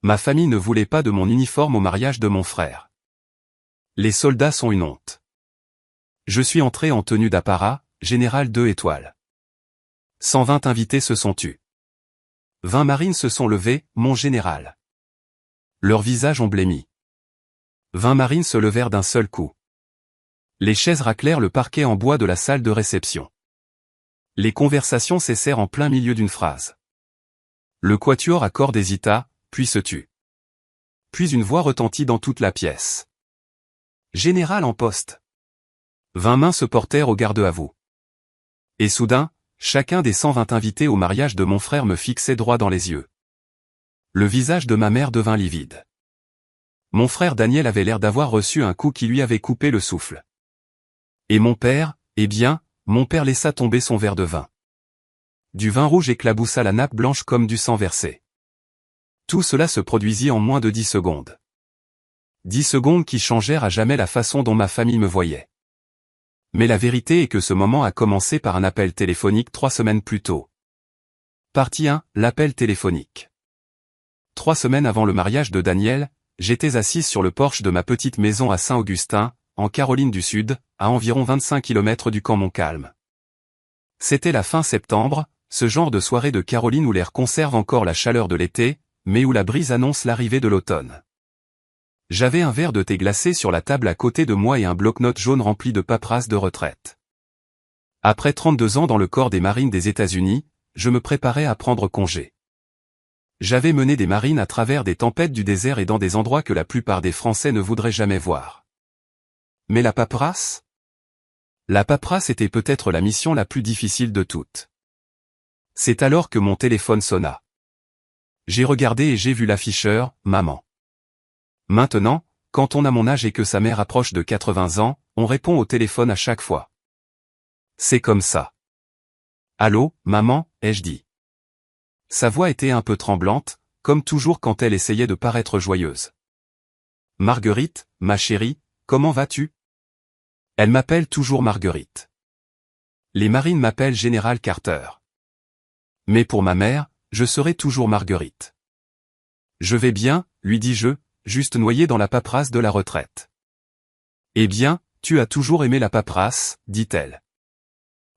Ma famille ne voulait pas de mon uniforme au mariage de mon frère. Les soldats sont une honte. Je suis entré en tenue d'apparat, général 2 étoiles. 120 invités se sont tus. 20 marines se sont levées, mon général. Leurs visages ont blêmi. 20 marines se levèrent d'un seul coup. Les chaises raclèrent le parquet en bois de la salle de réception. Les conversations cessèrent en plein milieu d'une phrase. Le quatuor à cordes hésita, puis se tut. Puis une voix retentit dans toute la pièce. Général en poste. 20 mains se portèrent au garde-à-vous. Et soudain, chacun des 120 invités au mariage de mon frère me fixait droit dans les yeux. Le visage de ma mère devint livide. Mon frère Daniel avait l'air d'avoir reçu un coup qui lui avait coupé le souffle. Et mon père, eh bien, mon père laissa tomber son verre de vin. Du vin rouge éclaboussa la nappe blanche comme du sang versé. Tout cela se produisit en moins de 10 secondes. 10 secondes qui changèrent à jamais la façon dont ma famille me voyait. Mais la vérité est que ce moment a commencé par un appel téléphonique 3 semaines plus tôt. Partie 1, l'appel téléphonique. 3 semaines avant le mariage de Daniel, j'étais assise sur le porche de ma petite maison à Saint-Augustin, en Caroline du Sud, à environ 25 km du camp Montcalm. C'était la fin septembre, ce genre de soirée de Caroline où l'air conserve encore la chaleur de l'été, mais où la brise annonce l'arrivée de l'automne. J'avais un verre de thé glacé sur la table à côté de moi et un bloc-notes jaune rempli de paperasses de retraite. Après 32 ans dans le corps des marines des États-Unis, je me préparais à prendre congé. J'avais mené des marines à travers des tempêtes du désert et dans des endroits que la plupart des Français ne voudraient jamais voir. Mais la paperasse ? La paperasse était peut-être la mission la plus difficile de toutes. C'est alors que mon téléphone sonna. J'ai regardé et j'ai vu l'afficheur, maman. Maintenant, quand on a mon âge et que sa mère approche de 80 ans, on répond au téléphone à chaque fois. C'est comme ça. Allô, maman, ai-je dit. Sa voix était un peu tremblante, comme toujours quand elle essayait de paraître joyeuse. Marguerite, ma chérie, comment vas-tu? Elle m'appelle toujours Marguerite. Les marines m'appellent Général Carter. Mais pour ma mère, je serai toujours Marguerite. Je vais bien, lui dis-je, juste noyé dans la paperasse de la retraite. Eh bien, tu as toujours aimé la paperasse, dit-elle.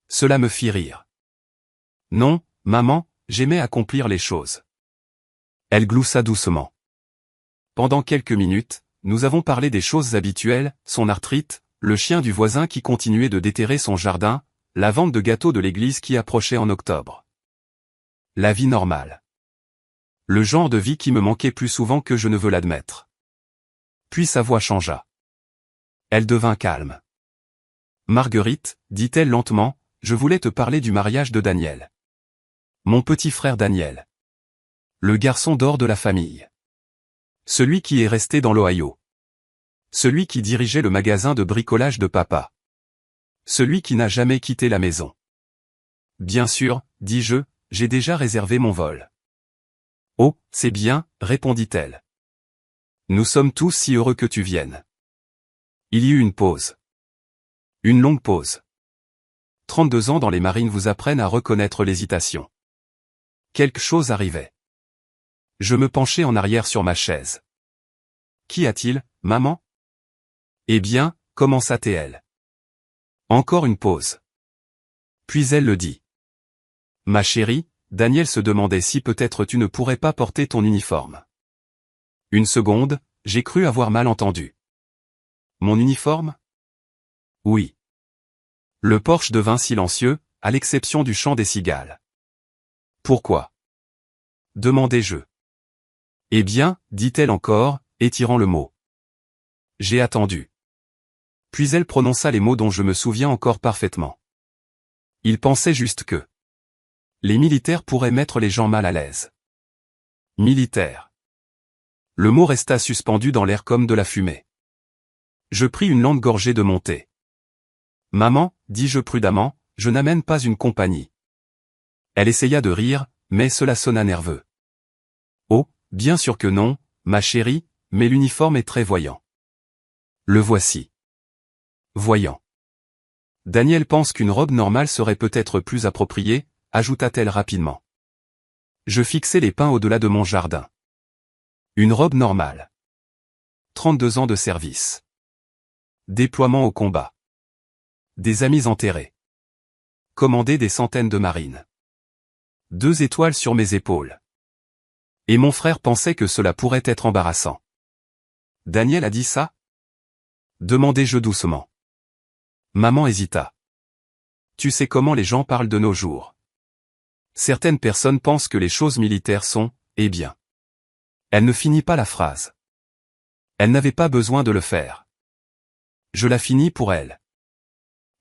Cela me fit rire. Non, maman, j'aimais accomplir les choses. Elle gloussa doucement. Pendant quelques minutes, nous avons parlé des choses habituelles, son arthrite, le chien du voisin qui continuait de déterrer son jardin, la vente de gâteaux de l'église qui approchait en octobre. La vie normale. Le genre de vie qui me manquait plus souvent que je ne veux l'admettre. Puis sa voix changea. Elle devint calme. Marguerite, dit-elle lentement, je voulais te parler du mariage de Daniel. Mon petit frère Daniel. Le garçon d'or de la famille. Celui qui est resté dans l'Ohio. Celui qui dirigeait le magasin de bricolage de papa. Celui qui n'a jamais quitté la maison. Bien sûr, dis-je, j'ai déjà réservé mon vol. Oh, c'est bien, répondit-elle. Nous sommes tous si heureux que tu viennes. Il y eut une pause. Une longue pause. 32 ans dans les marines vous apprennent à reconnaître l'hésitation. Quelque chose arrivait. Je me penchai en arrière sur ma chaise. Qu'y a-t-il, maman? Eh bien, commença-t-elle. Encore une pause. Puis elle le dit. Ma chérie, Daniel se demandait si peut-être tu ne pourrais pas porter ton uniforme. Une seconde, j'ai cru avoir mal entendu. Mon uniforme? Oui. Le porche devint silencieux, à l'exception du chant des cigales. Pourquoi? Demandai-je. Eh bien, dit-elle encore, étirant le mot. J'ai attendu. Puis elle prononça les mots dont je me souviens encore parfaitement. Il pensait juste que les militaires pourraient mettre les gens mal à l'aise. Militaire. Le mot resta suspendu dans l'air comme de la fumée. Je pris une lente gorgée de mon thé. Maman, dis-je prudemment, je n'amène pas une compagnie. Elle essaya de rire, mais cela sonna nerveux. Oh, bien sûr que non, ma chérie, mais l'uniforme est très voyant. Le voici. Voyant. Daniel pense qu'une robe normale serait peut-être plus appropriée, ajouta-t-elle rapidement. Je fixai les pins au-delà de mon jardin. Une robe normale. 32 ans de service. Déploiement au combat. Des amis enterrés. Commander des centaines de marines. 2 étoiles sur mes épaules. Et mon frère pensait que cela pourrait être embarrassant. Daniel a dit ça? Demandai-je doucement. Maman hésita. Tu sais comment les gens parlent de nos jours. Certaines personnes pensent que les choses militaires sont, eh bien. Elle ne finit pas la phrase. Elle n'avait pas besoin de le faire. Je la finis pour elle.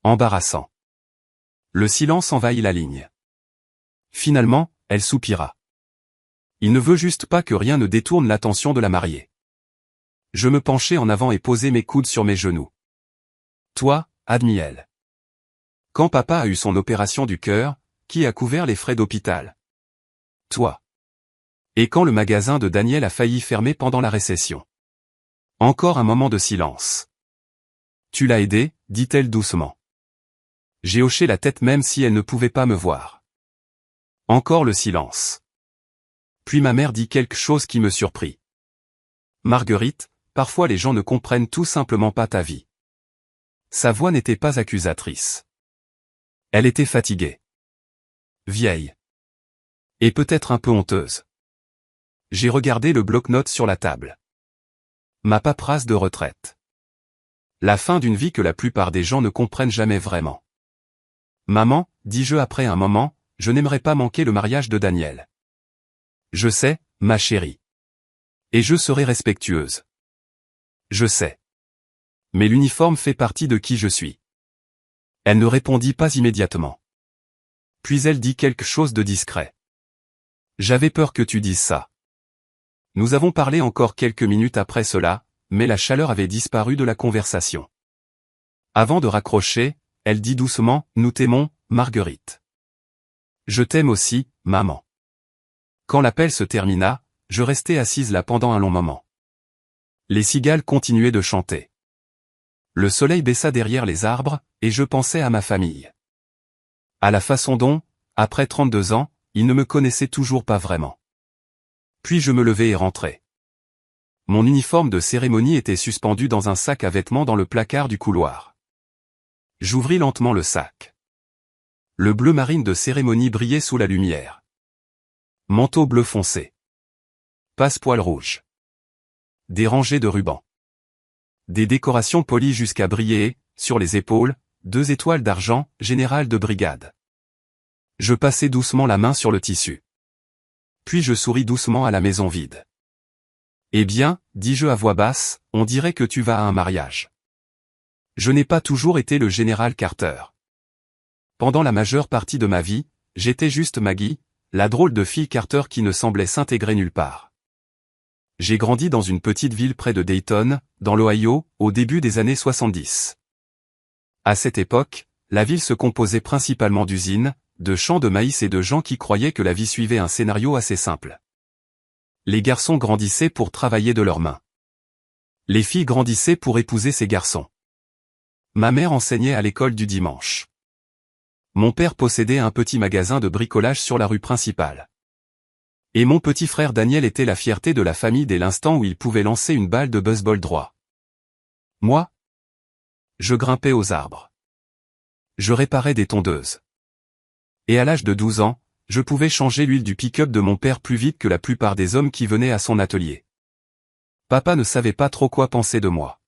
Embarrassant. Le silence envahit la ligne. Finalement, elle soupira. Il ne veut juste pas que rien ne détourne l'attention de la mariée. Je me penchai en avant et posai mes coudes sur mes genoux. Toi, Admiel. Quand papa a eu son opération du cœur, qui a couvert les frais d'hôpital? Toi. Et quand le magasin de Daniel a failli fermer pendant la récession? Encore un moment de silence. Tu l'as aidé, dit-elle doucement. J'ai hoché la tête même si elle ne pouvait pas me voir. Encore le silence. Puis ma mère dit quelque chose qui me surprit. Marguerite, parfois les gens ne comprennent tout simplement pas ta vie. Sa voix n'était pas accusatrice. Elle était fatiguée. Vieille. Et peut-être un peu honteuse. J'ai regardé le bloc-notes sur la table. Ma paperasse de retraite. La fin d'une vie que la plupart des gens ne comprennent jamais vraiment. Maman, dis-je après un moment, je n'aimerais pas manquer le mariage de Daniel. Je sais, ma chérie. Et je serai respectueuse. Je sais. Mais l'uniforme fait partie de qui je suis. Elle ne répondit pas immédiatement. Puis elle dit quelque chose de discret. J'avais peur que tu dises ça. Nous avons parlé encore quelques minutes après cela, mais la chaleur avait disparu de la conversation. Avant de raccrocher, elle dit doucement, nous t'aimons, Marguerite. Je t'aime aussi, maman. Quand l'appel se termina, je restai assise là pendant un long moment. Les cigales continuaient de chanter. Le soleil baissa derrière les arbres, et je pensais à ma famille. À la façon dont, après 32 ans, ils ne me connaissaient toujours pas vraiment. Puis je me levai et rentrai. Mon uniforme de cérémonie était suspendu dans un sac à vêtements dans le placard du couloir. J'ouvris lentement le sac. Le bleu marine de cérémonie brillait sous la lumière. Manteau bleu foncé. Passepoil rouge. Des rangées de rubans. Des décorations polies jusqu'à briller et, sur les épaules, 2 étoiles d'argent, général de brigade. Je passai doucement la main sur le tissu. Puis je souris doucement à la maison vide. Eh bien, dis-je à voix basse, on dirait que tu vas à un mariage. Je n'ai pas toujours été le général Carter. Pendant la majeure partie de ma vie, j'étais juste Maggie, la drôle de fille Carter qui ne semblait s'intégrer nulle part. J'ai grandi dans une petite ville près de Dayton, dans l'Ohio, au début des années 70. À cette époque, la ville se composait principalement d'usines, de champs de maïs et de gens qui croyaient que la vie suivait un scénario assez simple. Les garçons grandissaient pour travailler de leurs mains. Les filles grandissaient pour épouser ces garçons. Ma mère enseignait à l'école du dimanche. Mon père possédait un petit magasin de bricolage sur la rue principale. Et mon petit frère Daniel était la fierté de la famille dès l'instant où il pouvait lancer une balle de baseball droit. Moi? Je grimpais aux arbres. Je réparais des tondeuses. Et à l'âge de 12 ans, je pouvais changer l'huile du pick-up de mon père plus vite que la plupart des hommes qui venaient à son atelier. Papa ne savait pas trop quoi penser de moi.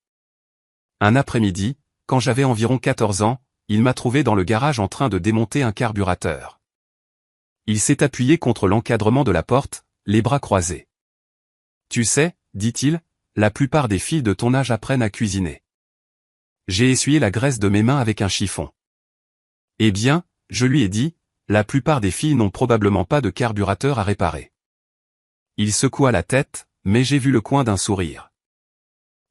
Un après-midi, quand j'avais environ 14 ans, il m'a trouvé dans le garage en train de démonter un carburateur. Il s'est appuyé contre l'encadrement de la porte, les bras croisés. Tu sais, dit-il, la plupart des filles de ton âge apprennent à cuisiner. J'ai essuyé la graisse de mes mains avec un chiffon. Eh bien, je lui ai dit, la plupart des filles n'ont probablement pas de carburateur à réparer. Il secoua la tête, mais j'ai vu le coin d'un sourire.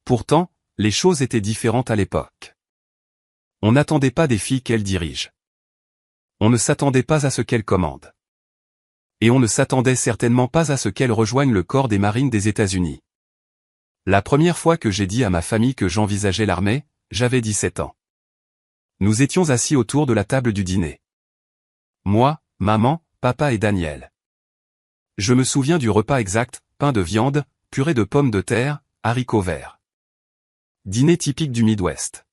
Pourtant, les choses étaient différentes à l'époque. On n'attendait pas des filles qu'elles dirigent. On ne s'attendait pas à ce qu'elles commandent. Et on ne s'attendait certainement pas à ce qu'elles rejoignent le corps des marines des États-Unis. La première fois que j'ai dit à ma famille que j'envisageais l'armée, j'avais 17 ans. Nous étions assis autour de la table du dîner. Moi, maman, papa et Daniel. Je me souviens du repas exact, pain de viande, purée de pommes de terre, haricots verts. Dîner typique du Midwest.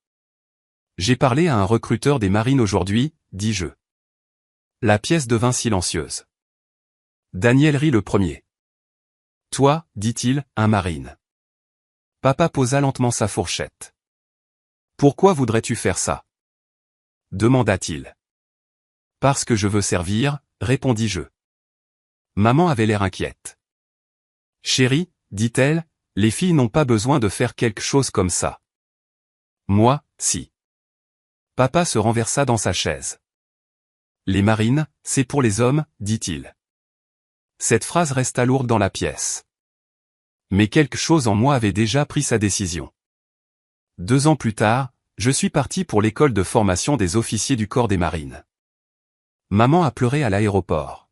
J'ai parlé à un recruteur des marines aujourd'hui, dis-je. La pièce devint silencieuse. Daniel rit le premier. Toi, dit-il, un marine. Papa posa lentement sa fourchette. Pourquoi voudrais-tu faire ça? Demanda-t-il. Parce que je veux servir, répondis-je. Maman avait l'air inquiète. Chérie, dit-elle, les filles n'ont pas besoin de faire quelque chose comme ça. Moi, si. Papa se renversa dans sa chaise. Les marines, c'est pour les hommes, dit-il. Cette phrase resta lourde dans la pièce. Mais quelque chose en moi avait déjà pris sa décision. 2 ans plus tard, je suis parti pour l'école de formation des officiers du corps des marines. Maman a pleuré à l'aéroport.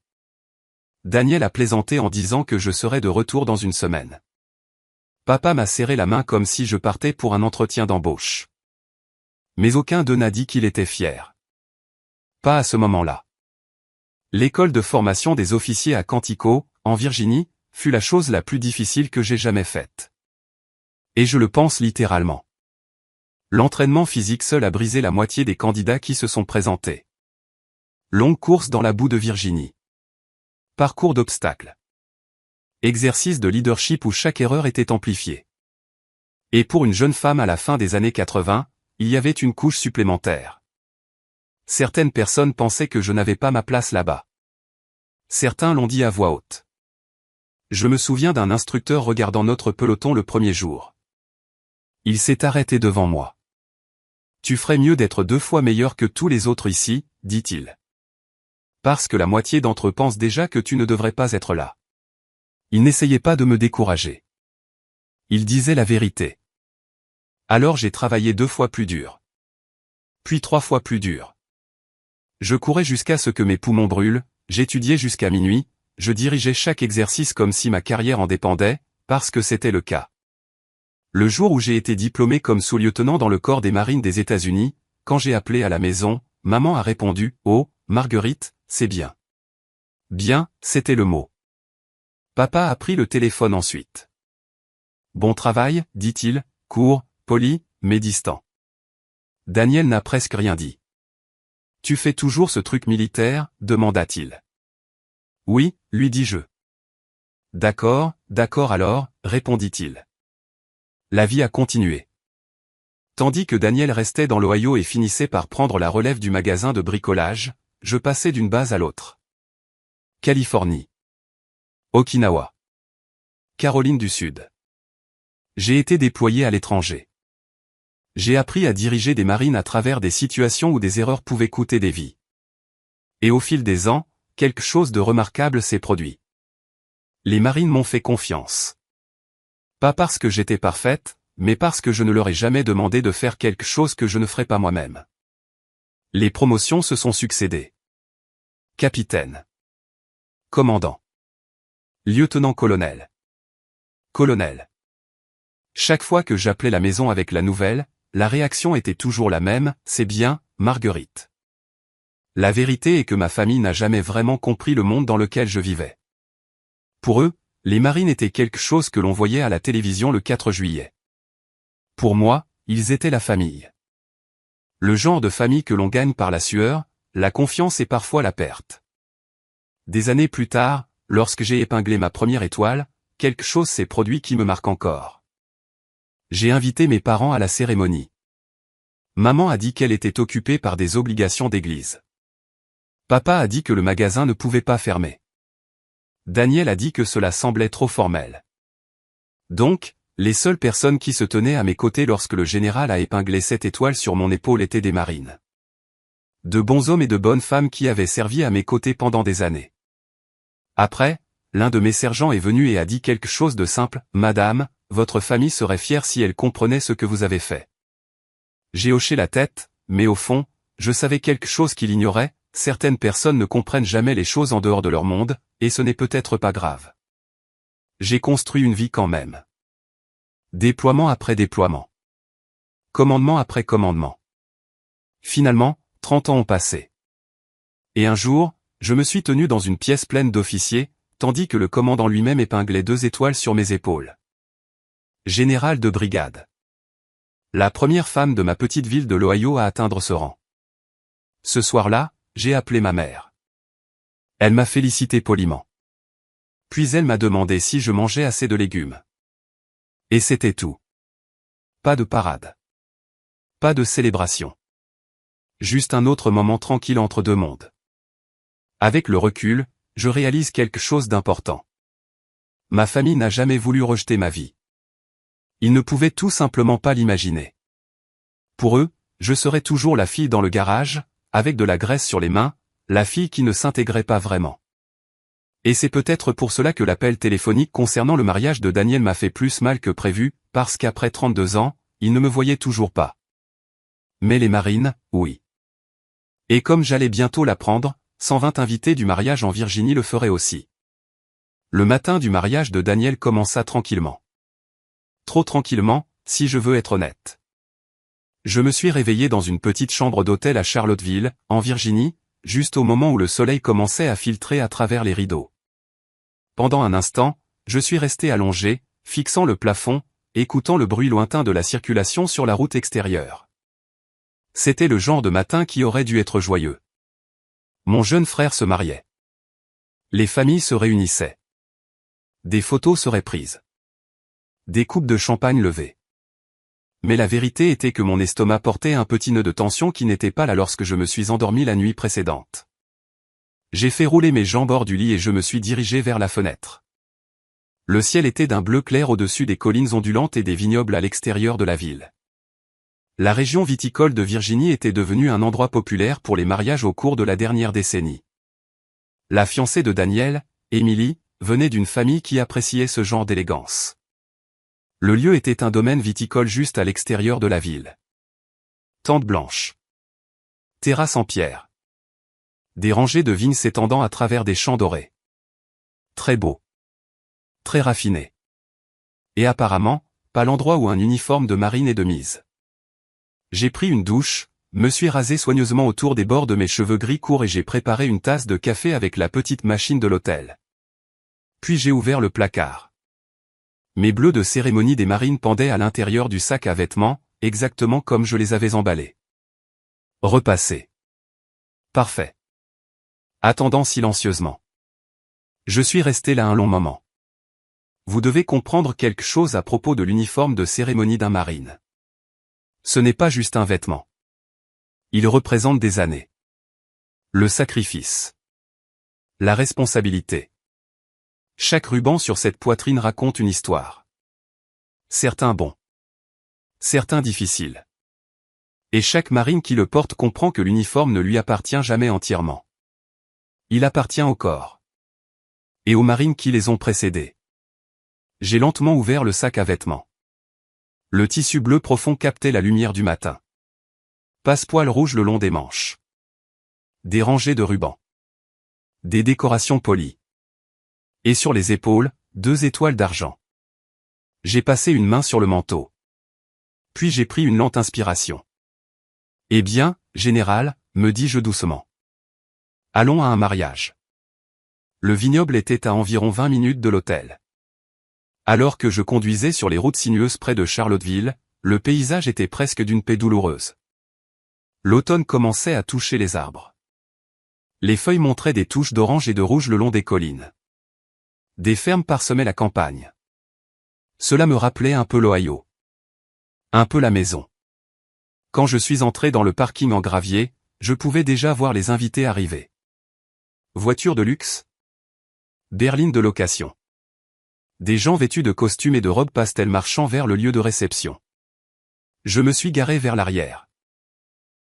Daniel a plaisanté en disant que je serais de retour dans une semaine. Papa m'a serré la main comme si je partais pour un entretien d'embauche. Mais aucun d'eux n'a dit qu'il était fier. Pas à ce moment-là. L'école de formation des officiers à Quantico, en Virginie, fut la chose la plus difficile que j'ai jamais faite. Et je le pense littéralement. L'entraînement physique seul a brisé la moitié des candidats qui se sont présentés. Longue course dans la boue de Virginie. Parcours d'obstacles. Exercice de leadership où chaque erreur était amplifiée. Et pour une jeune femme à la fin des années 80, il y avait une couche supplémentaire. Certaines personnes pensaient que je n'avais pas ma place là-bas. Certains l'ont dit à voix haute. Je me souviens d'un instructeur regardant notre peloton le premier jour. Il s'est arrêté devant moi. Tu ferais mieux d'être 2 fois meilleur que tous les autres ici, dit-il. Parce que la moitié d'entre eux pensent déjà que tu ne devrais pas être là. Il n'essayait pas de me décourager. Il disait la vérité. Alors j'ai travaillé 2 fois plus dur. Puis 3 fois plus dur. Je courais jusqu'à ce que mes poumons brûlent, j'étudiais jusqu'à minuit, je dirigeais chaque exercice comme si ma carrière en dépendait, parce que c'était le cas. Le jour où j'ai été diplômé comme sous-lieutenant dans le corps des marines des États-Unis, quand j'ai appelé à la maison, maman a répondu « Oh, Marguerite, c'est bien. » Bien, c'était le mot. Papa a pris le téléphone ensuite. Bon travail, dit-il, court, poli, mais distant. Daniel n'a presque rien dit. Tu fais toujours ce truc militaire, demanda-t-il. Oui, lui dis-je. D'accord alors, répondit-il. La vie a continué. Tandis que Daniel restait dans l'Ohio et finissait par prendre la relève du magasin de bricolage, je passais d'une base à l'autre. Californie. Okinawa. Caroline du Sud. J'ai été déployé à l'étranger. J'ai appris à diriger des marines à travers des situations où des erreurs pouvaient coûter des vies. Et au fil des ans, quelque chose de remarquable s'est produit. Les marines m'ont fait confiance. Pas parce que j'étais parfaite, mais parce que je ne leur ai jamais demandé de faire quelque chose que je ne ferais pas moi-même. Les promotions se sont succédées. Capitaine. Commandant. Lieutenant-colonel. Colonel. Chaque fois que j'appelais la maison avec la nouvelle, la réaction était toujours la même, c'est bien, Marguerite. La vérité est que ma famille n'a jamais vraiment compris le monde dans lequel je vivais. Pour eux, les marines étaient quelque chose que l'on voyait à la télévision le 4 juillet. Pour moi, ils étaient la famille. Le genre de famille que l'on gagne par la sueur, la confiance et parfois la perte. Des années plus tard, lorsque j'ai épinglé ma première étoile, quelque chose s'est produit qui me marque encore. J'ai invité mes parents à la cérémonie. Maman a dit qu'elle était occupée par des obligations d'église. Papa a dit que le magasin ne pouvait pas fermer. Daniel a dit que cela semblait trop formel. Donc, les seules personnes qui se tenaient à mes côtés lorsque le général a épinglé 7 étoiles sur mon épaule étaient des marines. De bons hommes et de bonnes femmes qui avaient servi à mes côtés pendant des années. Après, l'un de mes sergents est venu et a dit quelque chose de simple, « Madame, votre famille serait fière si elle comprenait ce que vous avez fait. » J'ai hoché la tête, mais au fond, je savais quelque chose qu'il ignorait, certaines personnes ne comprennent jamais les choses en dehors de leur monde, et ce n'est peut-être pas grave. J'ai construit une vie quand même. Déploiement après déploiement. Commandement après commandement. Finalement, 30 ans ont passé. Et un jour, je me suis tenu dans une pièce pleine d'officiers, tandis que le commandant lui-même épinglait 2 étoiles sur mes épaules. Général de brigade. La première femme de ma petite ville de l'Ohio à atteindre ce rang. Ce soir-là, j'ai appelé ma mère. Elle m'a félicité poliment. Puis elle m'a demandé si je mangeais assez de légumes. Et c'était tout. Pas de parade. Pas de célébration. Juste un autre moment tranquille entre deux mondes. Avec le recul, je réalise quelque chose d'important. Ma famille n'a jamais voulu rejeter ma vie. Ils ne pouvaient tout simplement pas l'imaginer. Pour eux, je serais toujours la fille dans le garage, avec de la graisse sur les mains, la fille qui ne s'intégrait pas vraiment. Et c'est peut-être pour cela que l'appel téléphonique concernant le mariage de Daniel m'a fait plus mal que prévu, parce qu'après 32 ans, ils ne me voyaient toujours pas. Mais les marines, oui. Et comme j'allais bientôt l'apprendre, 120 invités du mariage en Virginie le feraient aussi. Le matin du mariage de Daniel commença tranquillement. Trop tranquillement, si je veux être honnête. Je me suis réveillé dans une petite chambre d'hôtel à Charlottesville, en Virginie, juste au moment où le soleil commençait à filtrer à travers les rideaux. Pendant un instant, je suis resté allongé, fixant le plafond, écoutant le bruit lointain de la circulation sur la route extérieure. C'était le genre de matin qui aurait dû être joyeux. Mon jeune frère se mariait. Les familles se réunissaient. Des photos seraient prises. Des coupes de champagne levées. Mais la vérité était que mon estomac portait un petit nœud de tension qui n'était pas là lorsque je me suis endormi la nuit précédente. J'ai fait rouler mes jambes hors du lit et je me suis dirigé vers la fenêtre. Le ciel était d'un bleu clair au-dessus des collines ondulantes et des vignobles à l'extérieur de la ville. La région viticole de Virginie était devenue un endroit populaire pour les mariages au cours de la dernière décennie. La fiancée de Daniel, Emily, venait d'une famille qui appréciait ce genre d'élégance. Le lieu était un domaine viticole juste à l'extérieur de la ville. Tente blanche. Terrasse en pierre. Des rangées de vignes s'étendant à travers des champs dorés. Très beau. Très raffiné. Et apparemment, pas l'endroit où un uniforme de marine est de mise. J'ai pris une douche, me suis rasé soigneusement autour des bords de mes cheveux gris courts et j'ai préparé une tasse de café avec la petite machine de l'hôtel. Puis j'ai ouvert le placard. Mes bleus de cérémonie des marines pendaient à l'intérieur du sac à vêtements, exactement comme je les avais emballés. Repassé. Parfait. Attendant silencieusement. Je suis resté là un long moment. Vous devez comprendre quelque chose à propos de l'uniforme de cérémonie d'un marine. Ce n'est pas juste un vêtement. Il représente des années. Le sacrifice. La responsabilité. Chaque ruban sur cette poitrine raconte une histoire. Certains bons. Certains difficiles. Et chaque marine qui le porte comprend que l'uniforme ne lui appartient jamais entièrement. Il appartient au corps. Et aux marines qui les ont précédés. J'ai lentement ouvert le sac à vêtements. Le tissu bleu profond captait la lumière du matin. Passepoil rouge le long des manches. Des rangées de rubans. Des décorations polies. Et sur les épaules, 2 étoiles d'argent. J'ai passé une main sur le manteau. Puis j'ai pris une lente inspiration. Eh bien, général, me dis-je doucement. Allons à un mariage. Le vignoble était à environ 20 minutes de l'hôtel. Alors que je conduisais sur les routes sinueuses près de Charlottesville, le paysage était presque d'une paix douloureuse. L'automne commençait à toucher les arbres. Les feuilles montraient des touches d'orange et de rouge le long des collines. Des fermes parsemaient la campagne. Cela me rappelait un peu l'Ohio. Un peu la maison. Quand je suis entré dans le parking en gravier, je pouvais déjà voir les invités arriver. Voitures de luxe. Berline de location. Des gens vêtus de costumes et de robes pastel marchant vers le lieu de réception. Je me suis garé vers l'arrière.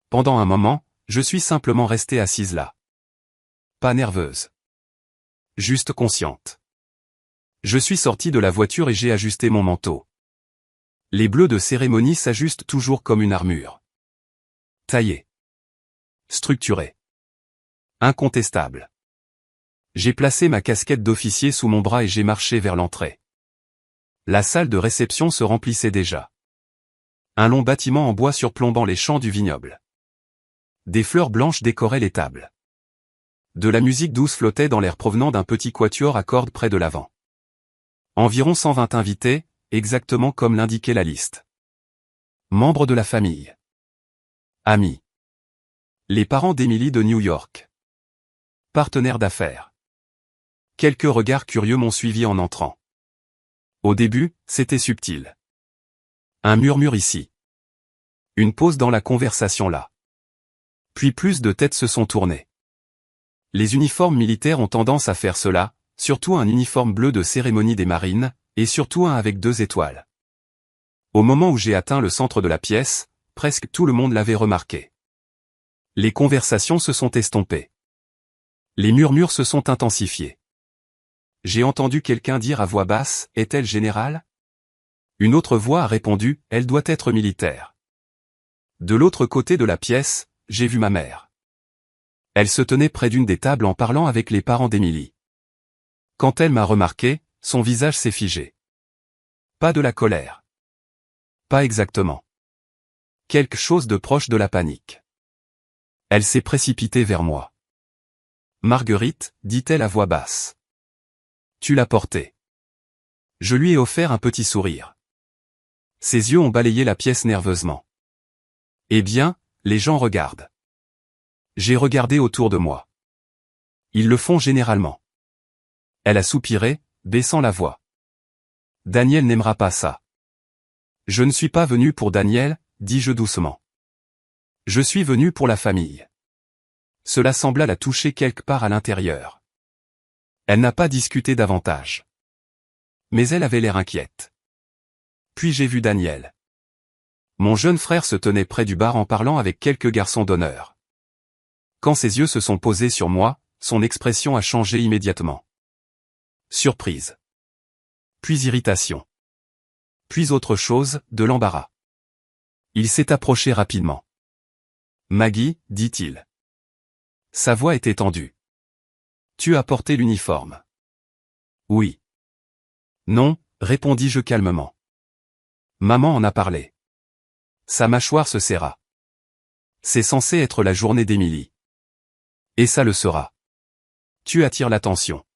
Pendant un moment, je suis simplement resté assise là. Pas nerveuse. Juste consciente. Je suis sorti de la voiture et j'ai ajusté mon manteau. Les bleus de cérémonie s'ajustent toujours comme une armure. Taillé. Structuré. Incontestable. J'ai placé ma casquette d'officier sous mon bras et j'ai marché vers l'entrée. La salle de réception se remplissait déjà. Un long bâtiment en bois surplombant les champs du vignoble. Des fleurs blanches décoraient les tables. De la musique douce flottait dans l'air provenant d'un petit quatuor à cordes près de l'avant. Environ 120 invités, exactement comme l'indiquait la liste. Membres de la famille. Amis. Les parents d'Emily de New York. Partenaires d'affaires. Quelques regards curieux m'ont suivi en entrant. Au début, c'était subtil. Un murmure ici. Une pause dans la conversation là. Puis plus de têtes se sont tournées. Les uniformes militaires ont tendance à faire cela, surtout un uniforme bleu de cérémonie des marines, et surtout un avec 2 étoiles. Au moment où j'ai atteint le centre de la pièce, presque tout le monde l'avait remarqué. Les conversations se sont estompées. Les murmures se sont intensifiés. J'ai entendu quelqu'un dire à voix basse, « Est-elle générale ?» Une autre voix a répondu, « Elle doit être militaire. » De l'autre côté de la pièce, j'ai vu ma mère. Elle se tenait près d'une des tables en parlant avec les parents d'Emily. Quand elle m'a remarqué, son visage s'est figé. Pas de la colère. Pas exactement. Quelque chose de proche de la panique. Elle s'est précipitée vers moi. « Marguerite, dit-elle à voix basse. Tu l'as porté. » Je lui ai offert un petit sourire. Ses yeux ont balayé la pièce nerveusement. « Eh bien, les gens regardent. » J'ai regardé autour de moi. Ils le font généralement. Elle a soupiré, baissant la voix. « Daniel n'aimera pas ça. » Je ne suis pas venu pour Daniel, dis-je doucement. Je suis venu pour la famille. Cela sembla la toucher quelque part à l'intérieur. Elle n'a pas discuté davantage. Mais elle avait l'air inquiète. Puis j'ai vu Daniel. Mon jeune frère se tenait près du bar en parlant avec quelques garçons d'honneur. Quand ses yeux se sont posés sur moi, son expression a changé immédiatement. Surprise. Puis irritation. Puis autre chose, de l'embarras. Il s'est approché rapidement. « Maggie, dit-il. » Sa voix était tendue. « Tu as porté l'uniforme. » « Oui. »« Non, » répondis-je calmement. « Maman en a parlé. » Sa mâchoire se serra. « C'est censé être la journée d'Emily. » « Et ça le sera. » « Tu attires l'attention. »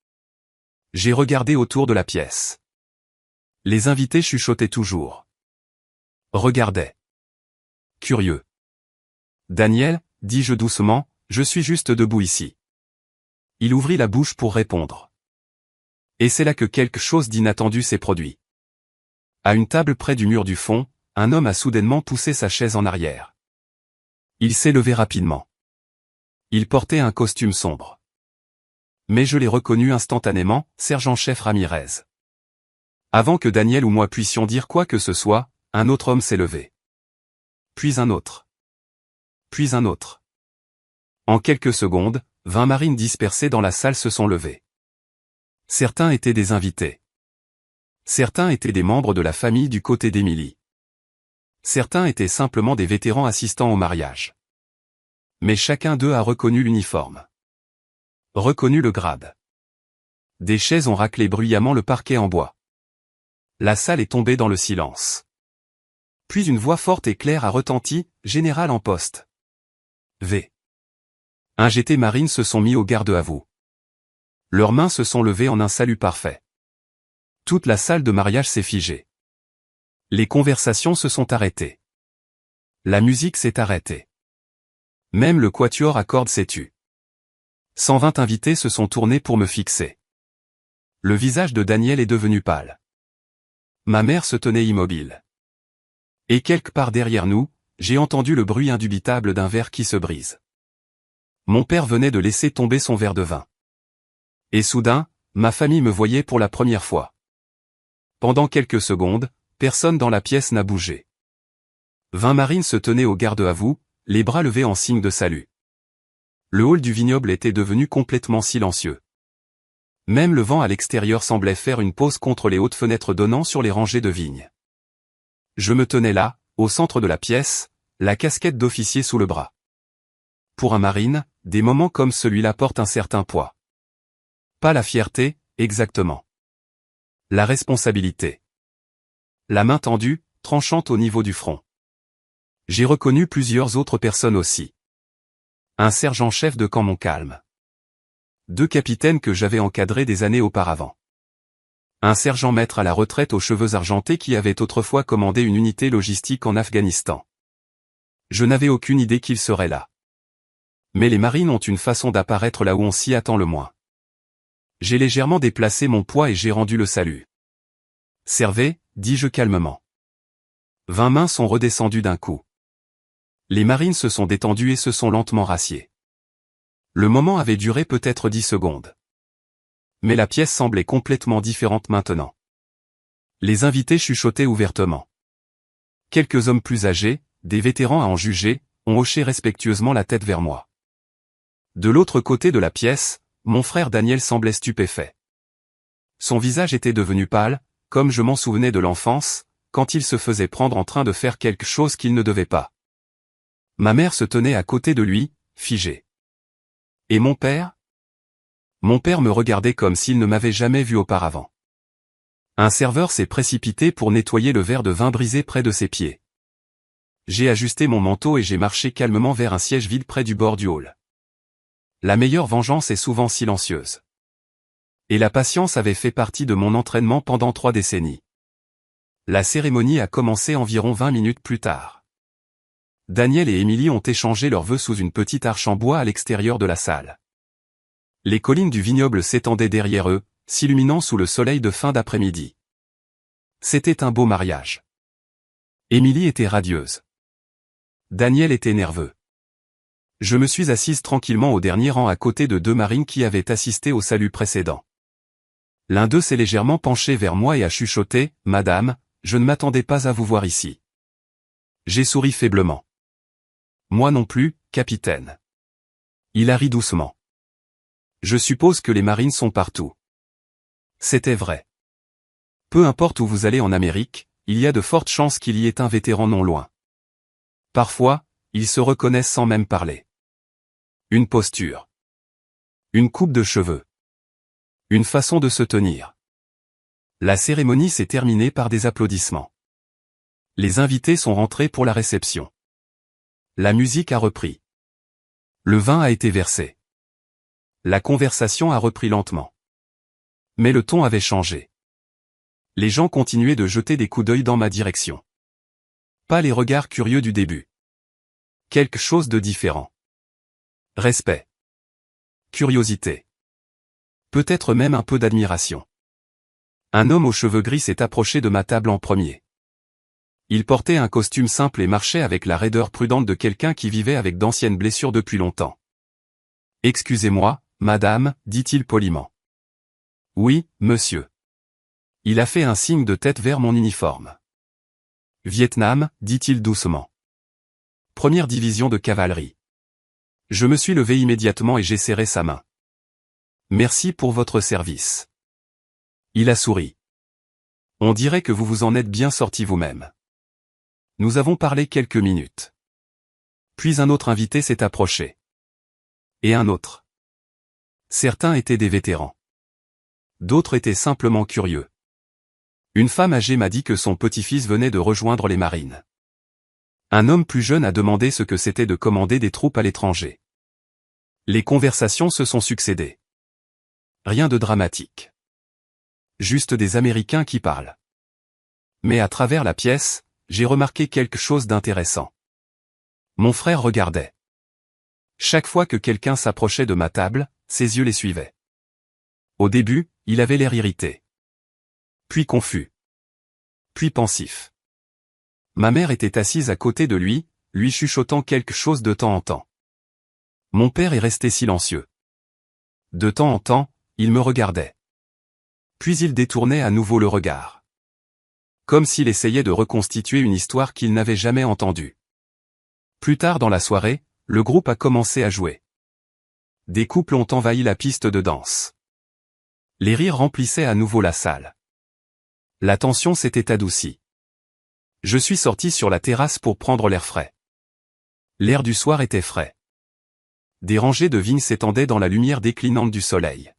J'ai regardé autour de la pièce. Les invités chuchotaient toujours. Regardaient. Curieux. « Daniel, dis-je doucement, je suis juste debout ici. » Il ouvrit la bouche pour répondre. Et c'est là que quelque chose d'inattendu s'est produit. À une table près du mur du fond, un homme a soudainement poussé sa chaise en arrière. Il s'est levé rapidement. Il portait un costume sombre. Mais je l'ai reconnu instantanément, sergent-chef Ramirez. Avant que Daniel ou moi puissions dire quoi que ce soit, un autre homme s'est levé. Puis un autre. Puis un autre. En quelques secondes, 20 marines dispersées dans la salle se sont levées. Certains étaient des invités. Certains étaient des membres de la famille du côté d'Emily. Certains étaient simplement des vétérans assistant au mariage. Mais chacun d'eux a reconnu l'uniforme. Reconnu le grade. Des chaises ont raclé bruyamment le parquet en bois. La salle est tombée dans le silence. Puis une voix forte et claire a retenti, « Général en poste. » V. Un GT marines se sont mis au garde à vous. Leurs mains se sont levées en un salut parfait. Toute la salle de mariage s'est figée. Les conversations se sont arrêtées. La musique s'est arrêtée. Même le quatuor à cordes s'est tu. 120 invités se sont tournés pour me fixer. Le visage de Daniel est devenu pâle. Ma mère se tenait immobile. Et quelque part derrière nous, j'ai entendu le bruit indubitable d'un verre qui se brise. Mon père venait de laisser tomber son verre de vin. Et soudain, ma famille me voyait pour la première fois. Pendant quelques secondes, personne dans la pièce n'a bougé. 20 marines se tenaient au garde à vous, les bras levés en signe de salut. Le hall du vignoble était devenu complètement silencieux. Même le vent à l'extérieur semblait faire une pause contre les hautes fenêtres donnant sur les rangées de vignes. Je me tenais là, au centre de la pièce, la casquette d'officier sous le bras. Pour un marine, des moments comme celui-là portent un certain poids. Pas la fierté, exactement. La responsabilité. La main tendue, tranchante au niveau du front. J'ai reconnu plusieurs autres personnes aussi. Un sergent-chef de camp Montcalm. 2 capitaines que j'avais encadrés des années auparavant. Un sergent-maître à la retraite aux cheveux argentés qui avait autrefois commandé une unité logistique en Afghanistan. Je n'avais aucune idée qu'il serait là. Mais les marines ont une façon d'apparaître là où on s'y attend le moins. J'ai légèrement déplacé mon poids et j'ai rendu le salut. « Servez », dis-je calmement. 20 mains sont redescendues d'un coup. Les marines se sont détendues et se sont lentement rassiées. Le moment avait duré peut-être 10 secondes. Mais la pièce semblait complètement différente maintenant. Les invités chuchotaient ouvertement. Quelques hommes plus âgés, des vétérans à en juger, ont hoché respectueusement la tête vers moi. De l'autre côté de la pièce, mon frère Daniel semblait stupéfait. Son visage était devenu pâle, comme je m'en souvenais de l'enfance, quand il se faisait prendre en train de faire quelque chose qu'il ne devait pas. Ma mère se tenait à côté de lui, figée. Et mon père ? Mon père me regardait comme s'il ne m'avait jamais vu auparavant. Un serveur s'est précipité pour nettoyer le verre de vin brisé près de ses pieds. J'ai ajusté mon manteau et j'ai marché calmement vers un siège vide près du bord du hall. La meilleure vengeance est souvent silencieuse. Et la patience avait fait partie de mon entraînement pendant 3 décennies. La cérémonie a commencé environ 20 minutes plus tard. Daniel et Émilie ont échangé leurs vœux sous une petite arche en bois à l'extérieur de la salle. Les collines du vignoble s'étendaient derrière eux, s'illuminant sous le soleil de fin d'après-midi. C'était un beau mariage. Émilie était radieuse. Daniel était nerveux. Je me suis assise tranquillement au dernier rang à côté de 2 marines qui avaient assisté au salut précédent. L'un d'eux s'est légèrement penché vers moi et a chuchoté « Madame, je ne m'attendais pas à vous voir ici. » J'ai souri faiblement. « Moi non plus, capitaine. » Il a ri doucement. « Je suppose que les marines sont partout. » C'était vrai. Peu importe où vous allez en Amérique, il y a de fortes chances qu'il y ait un vétéran non loin. Parfois, ils se reconnaissent sans même parler. Une posture. Une coupe de cheveux. Une façon de se tenir. La cérémonie s'est terminée par des applaudissements. Les invités sont rentrés pour la réception. La musique a repris. Le vin a été versé. La conversation a repris lentement. Mais le ton avait changé. Les gens continuaient de jeter des coups d'œil dans ma direction. Pas les regards curieux du début. Quelque chose de différent. Respect. Curiosité. Peut-être même un peu d'admiration. Un homme aux cheveux gris s'est approché de ma table en premier. Il portait un costume simple et marchait avec la raideur prudente de quelqu'un qui vivait avec d'anciennes blessures depuis longtemps. « Excusez-moi, madame, dit-il poliment. »« Oui, monsieur. » Il a fait un signe de tête vers mon uniforme. « Vietnam, dit-il doucement. Première division de cavalerie. » Je me suis levé immédiatement et j'ai serré sa main. « Merci pour votre service. » Il a souri. « On dirait que vous vous en êtes bien sorti vous-même. » Nous avons parlé quelques minutes. Puis un autre invité s'est approché. Et un autre. Certains étaient des vétérans. D'autres étaient simplement curieux. Une femme âgée m'a dit que son petit-fils venait de rejoindre les marines. Un homme plus jeune a demandé ce que c'était de commander des troupes à l'étranger. Les conversations se sont succédées. Rien de dramatique. Juste des Américains qui parlent. Mais à travers la pièce, j'ai remarqué quelque chose d'intéressant. Mon frère regardait. Chaque fois que quelqu'un s'approchait de ma table, ses yeux les suivaient. Au début, il avait l'air irrité. Puis confus. Puis pensif. Ma mère était assise à côté de lui, lui chuchotant quelque chose de temps en temps. Mon père est resté silencieux. De temps en temps, il me regardait. Puis il détournait à nouveau le regard. Comme s'il essayait de reconstituer une histoire qu'il n'avait jamais entendue. Plus tard dans la soirée, le groupe a commencé à jouer. Des couples ont envahi la piste de danse. Les rires remplissaient à nouveau la salle. La tension s'était adoucie. Je suis sorti sur la terrasse pour prendre l'air frais. L'air du soir était frais. Des rangées de vignes s'étendaient dans la lumière déclinante du soleil.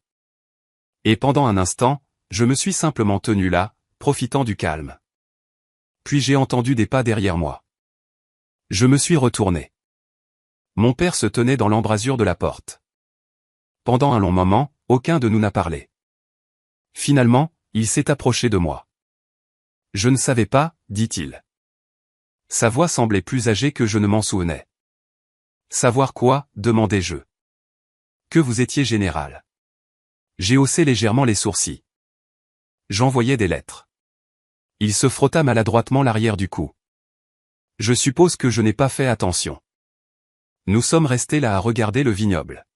Et pendant un instant, je me suis simplement tenu là, profitant du calme. Puis j'ai entendu des pas derrière moi. Je me suis retourné. Mon père se tenait dans l'embrasure de la porte. Pendant un long moment, aucun de nous n'a parlé. Finalement, il s'est approché de moi. Je ne savais pas, dit-il. Sa voix semblait plus âgée que je ne m'en souvenais. Savoir quoi, demandai-je. Que vous étiez général. J'ai haussé légèrement les sourcils. J'envoyais des lettres. Il se frotta maladroitement l'arrière du cou. Je suppose que je n'ai pas fait attention. Nous sommes restés là à regarder le vignoble.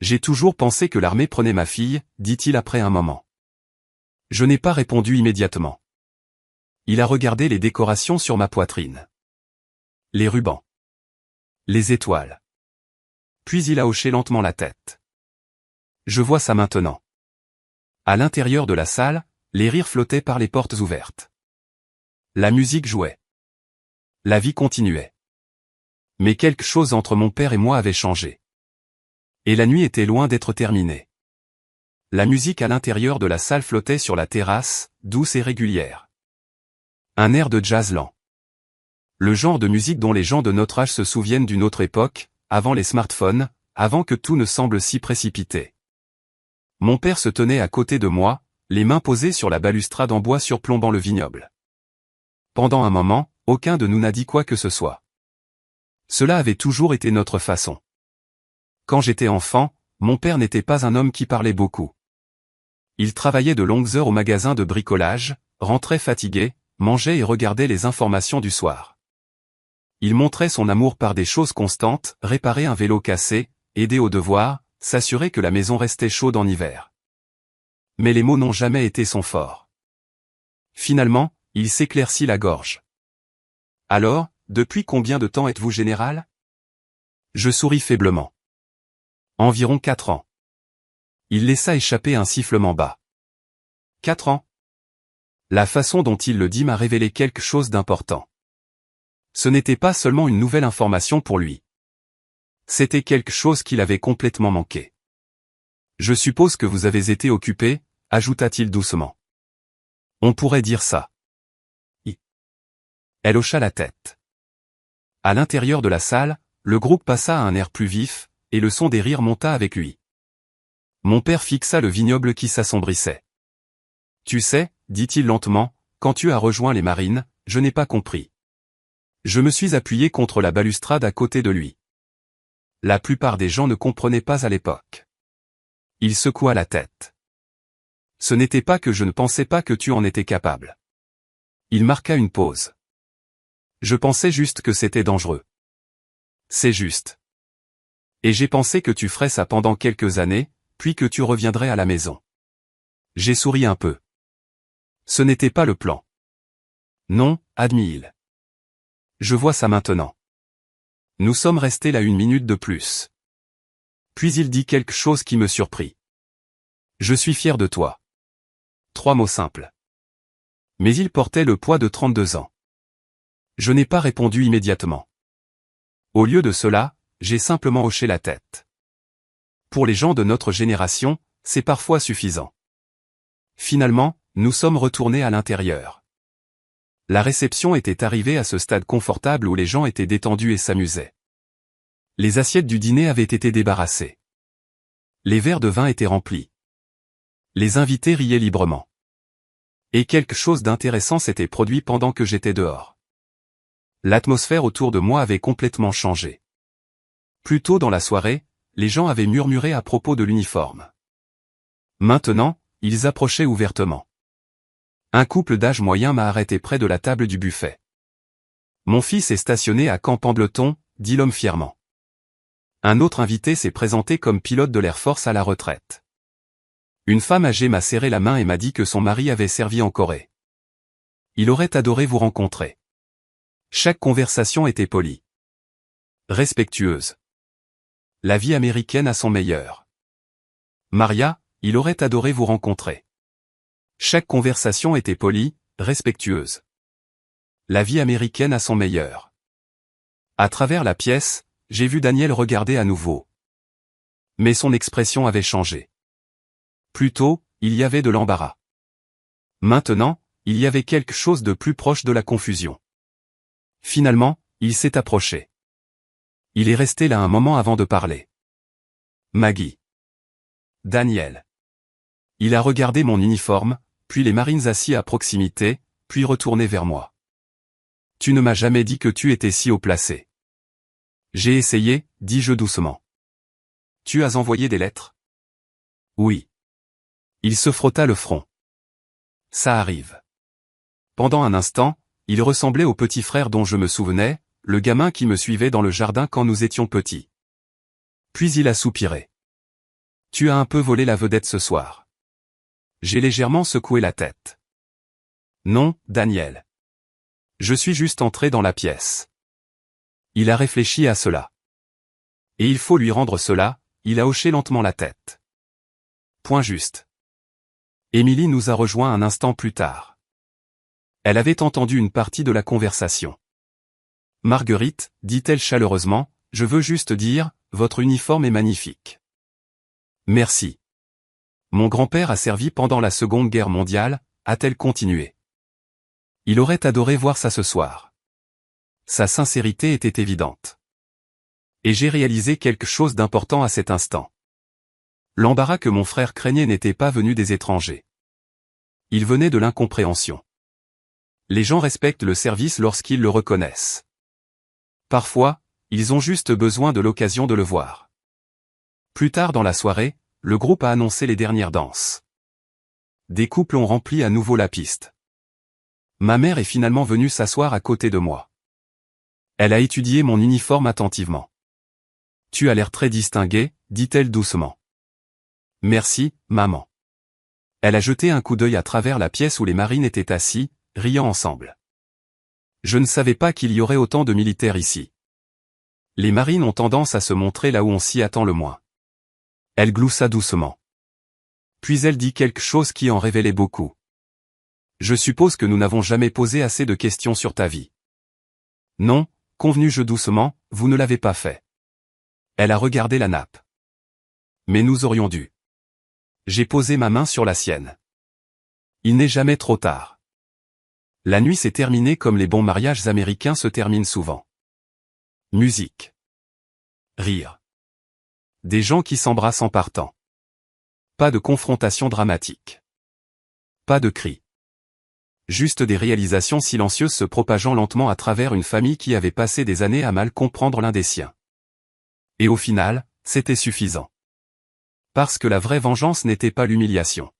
J'ai toujours pensé que l'armée prenait ma fille, dit-il après un moment. Je n'ai pas répondu immédiatement. Il a regardé les décorations sur ma poitrine. Les rubans. Les étoiles. Puis il a hoché lentement la tête. Je vois ça maintenant. À l'intérieur de la salle, les rires flottaient par les portes ouvertes. La musique jouait. La vie continuait. Mais quelque chose entre mon père et moi avait changé. Et la nuit était loin d'être terminée. La musique à l'intérieur de la salle flottait sur la terrasse, douce et régulière. Un air de jazz lent. Le genre de musique dont les gens de notre âge se souviennent d'une autre époque, avant les smartphones, avant que tout ne semble si précipité. Mon père se tenait à côté de moi, les mains posées sur la balustrade en bois surplombant le vignoble. Pendant un moment, aucun de nous n'a dit quoi que ce soit. Cela avait toujours été notre façon. Quand j'étais enfant, mon père n'était pas un homme qui parlait beaucoup. Il travaillait de longues heures au magasin de bricolage, rentrait fatigué, mangeait et regardait les informations du soir. Il montrait son amour par des choses constantes, réparer un vélo cassé, aider aux devoirs, s'assurer que la maison restait chaude en hiver. Mais les mots n'ont jamais été son fort. Finalement, il s'éclaircit la gorge. Alors, depuis combien de temps êtes-vous général? Je souris faiblement. Environ 4 ans. Il laissa échapper un sifflement bas. 4 ans. La façon dont il le dit m'a révélé quelque chose d'important. Ce n'était pas seulement une nouvelle information pour lui. C'était quelque chose qu'il avait complètement manqué. Je suppose que vous avez été occupé, ajouta-t-il doucement. On pourrait dire ça. Elle hocha la tête. À l'intérieur de la salle, le groupe passa à un air plus vif, et le son des rires monta avec lui. Mon père fixa le vignoble qui s'assombrissait. Tu sais, dit-il lentement, quand tu as rejoint les marines, je n'ai pas compris. Je me suis appuyé contre la balustrade à côté de lui. La plupart des gens ne comprenaient pas à l'époque. Il secoua la tête. Ce n'était pas que je ne pensais pas que tu en étais capable. Il marqua une pause. Je pensais juste que c'était dangereux. C'est juste. Et j'ai pensé que tu ferais ça pendant quelques années, puis que tu reviendrais à la maison. J'ai souri un peu. Ce n'était pas le plan. Non, admit-il. Je vois ça maintenant. Nous sommes restés là 1 minute de plus. Puis il dit quelque chose qui me surprit. Je suis fier de toi. 3 mots simples. Mais il portait le poids de 32 ans. Je n'ai pas répondu immédiatement. Au lieu de cela, j'ai simplement hoché la tête. Pour les gens de notre génération, c'est parfois suffisant. Finalement, nous sommes retournés à l'intérieur. La réception était arrivée à ce stade confortable où les gens étaient détendus et s'amusaient. Les assiettes du dîner avaient été débarrassées. Les verres de vin étaient remplis. Les invités riaient librement. Et quelque chose d'intéressant s'était produit pendant que j'étais dehors. L'atmosphère autour de moi avait complètement changé. Plus tôt dans la soirée, les gens avaient murmuré à propos de l'uniforme. Maintenant, ils approchaient ouvertement. Un couple d'âge moyen m'a arrêté près de la table du buffet. Mon fils est stationné à Camp-Pendleton, dit l'homme fièrement. Un autre invité s'est présenté comme pilote de l'Air Force à la retraite. Une femme âgée m'a serré la main et m'a dit que son mari avait servi en Corée. Il aurait adoré vous rencontrer. Chaque conversation était polie. Respectueuse. La vie américaine a son meilleur. Maria, il aurait adoré vous rencontrer. Chaque conversation était polie, respectueuse. La vie américaine a son meilleur. À travers la pièce, j'ai vu Daniel regarder à nouveau. Mais son expression avait changé. Plus tôt, il y avait de l'embarras. Maintenant, il y avait quelque chose de plus proche de la confusion. Finalement, il s'est approché. Il est resté là un moment avant de parler. Maggie. Daniel. Il a regardé mon uniforme, puis les marines assis à proximité, puis retournés vers moi. Tu ne m'as jamais dit que tu étais si haut placé. J'ai essayé, dis-je doucement. Tu as envoyé des lettres? Oui. Il se frotta le front. Ça arrive. Pendant un instant, il ressemblait au petit frère dont je me souvenais, le gamin qui me suivait dans le jardin quand nous étions petits. Puis il a soupiré. Tu as un peu volé la vedette ce soir. J'ai légèrement secoué la tête. Non, Daniel. Je suis juste entré dans la pièce. Il a réfléchi à cela. Et il faut lui rendre cela, il a hoché lentement la tête. Point juste. Émilie nous a rejoints un instant plus tard. Elle avait entendu une partie de la conversation. Marguerite, dit-elle chaleureusement, je veux juste dire, votre uniforme est magnifique. Merci. Mon grand-père a servi pendant la Seconde Guerre mondiale, a-t-elle continué. Il aurait adoré voir ça ce soir. Sa sincérité était évidente. Et j'ai réalisé quelque chose d'important à cet instant. L'embarras que mon frère craignait n'était pas venu des étrangers. Il venait de l'incompréhension. Les gens respectent le service lorsqu'ils le reconnaissent. Parfois, ils ont juste besoin de l'occasion de le voir. Plus tard dans la soirée, le groupe a annoncé les dernières danses. Des couples ont rempli à nouveau la piste. Ma mère est finalement venue s'asseoir à côté de moi. Elle a étudié mon uniforme attentivement. Tu as l'air très distingué, dit-elle doucement. Merci, maman. Elle a jeté un coup d'œil à travers la pièce où les marines étaient assis, riant ensemble. Je ne savais pas qu'il y aurait autant de militaires ici. Les marines ont tendance à se montrer là où on s'y attend le moins. Elle gloussa doucement. Puis elle dit quelque chose qui en révélait beaucoup. Je suppose que nous n'avons jamais posé assez de questions sur ta vie. Non, convenu-je doucement, vous ne l'avez pas fait. Elle a regardé la nappe. Mais nous aurions dû. J'ai posé ma main sur la sienne. Il n'est jamais trop tard. La nuit s'est terminée comme les bons mariages américains se terminent souvent. Musique. Rire. Des gens qui s'embrassent en partant. Pas de confrontation dramatique. Pas de cris. Juste des réalisations silencieuses se propageant lentement à travers une famille qui avait passé des années à mal comprendre l'un des siens. Et au final, c'était suffisant. Parce que la vraie vengeance n'était pas l'humiliation.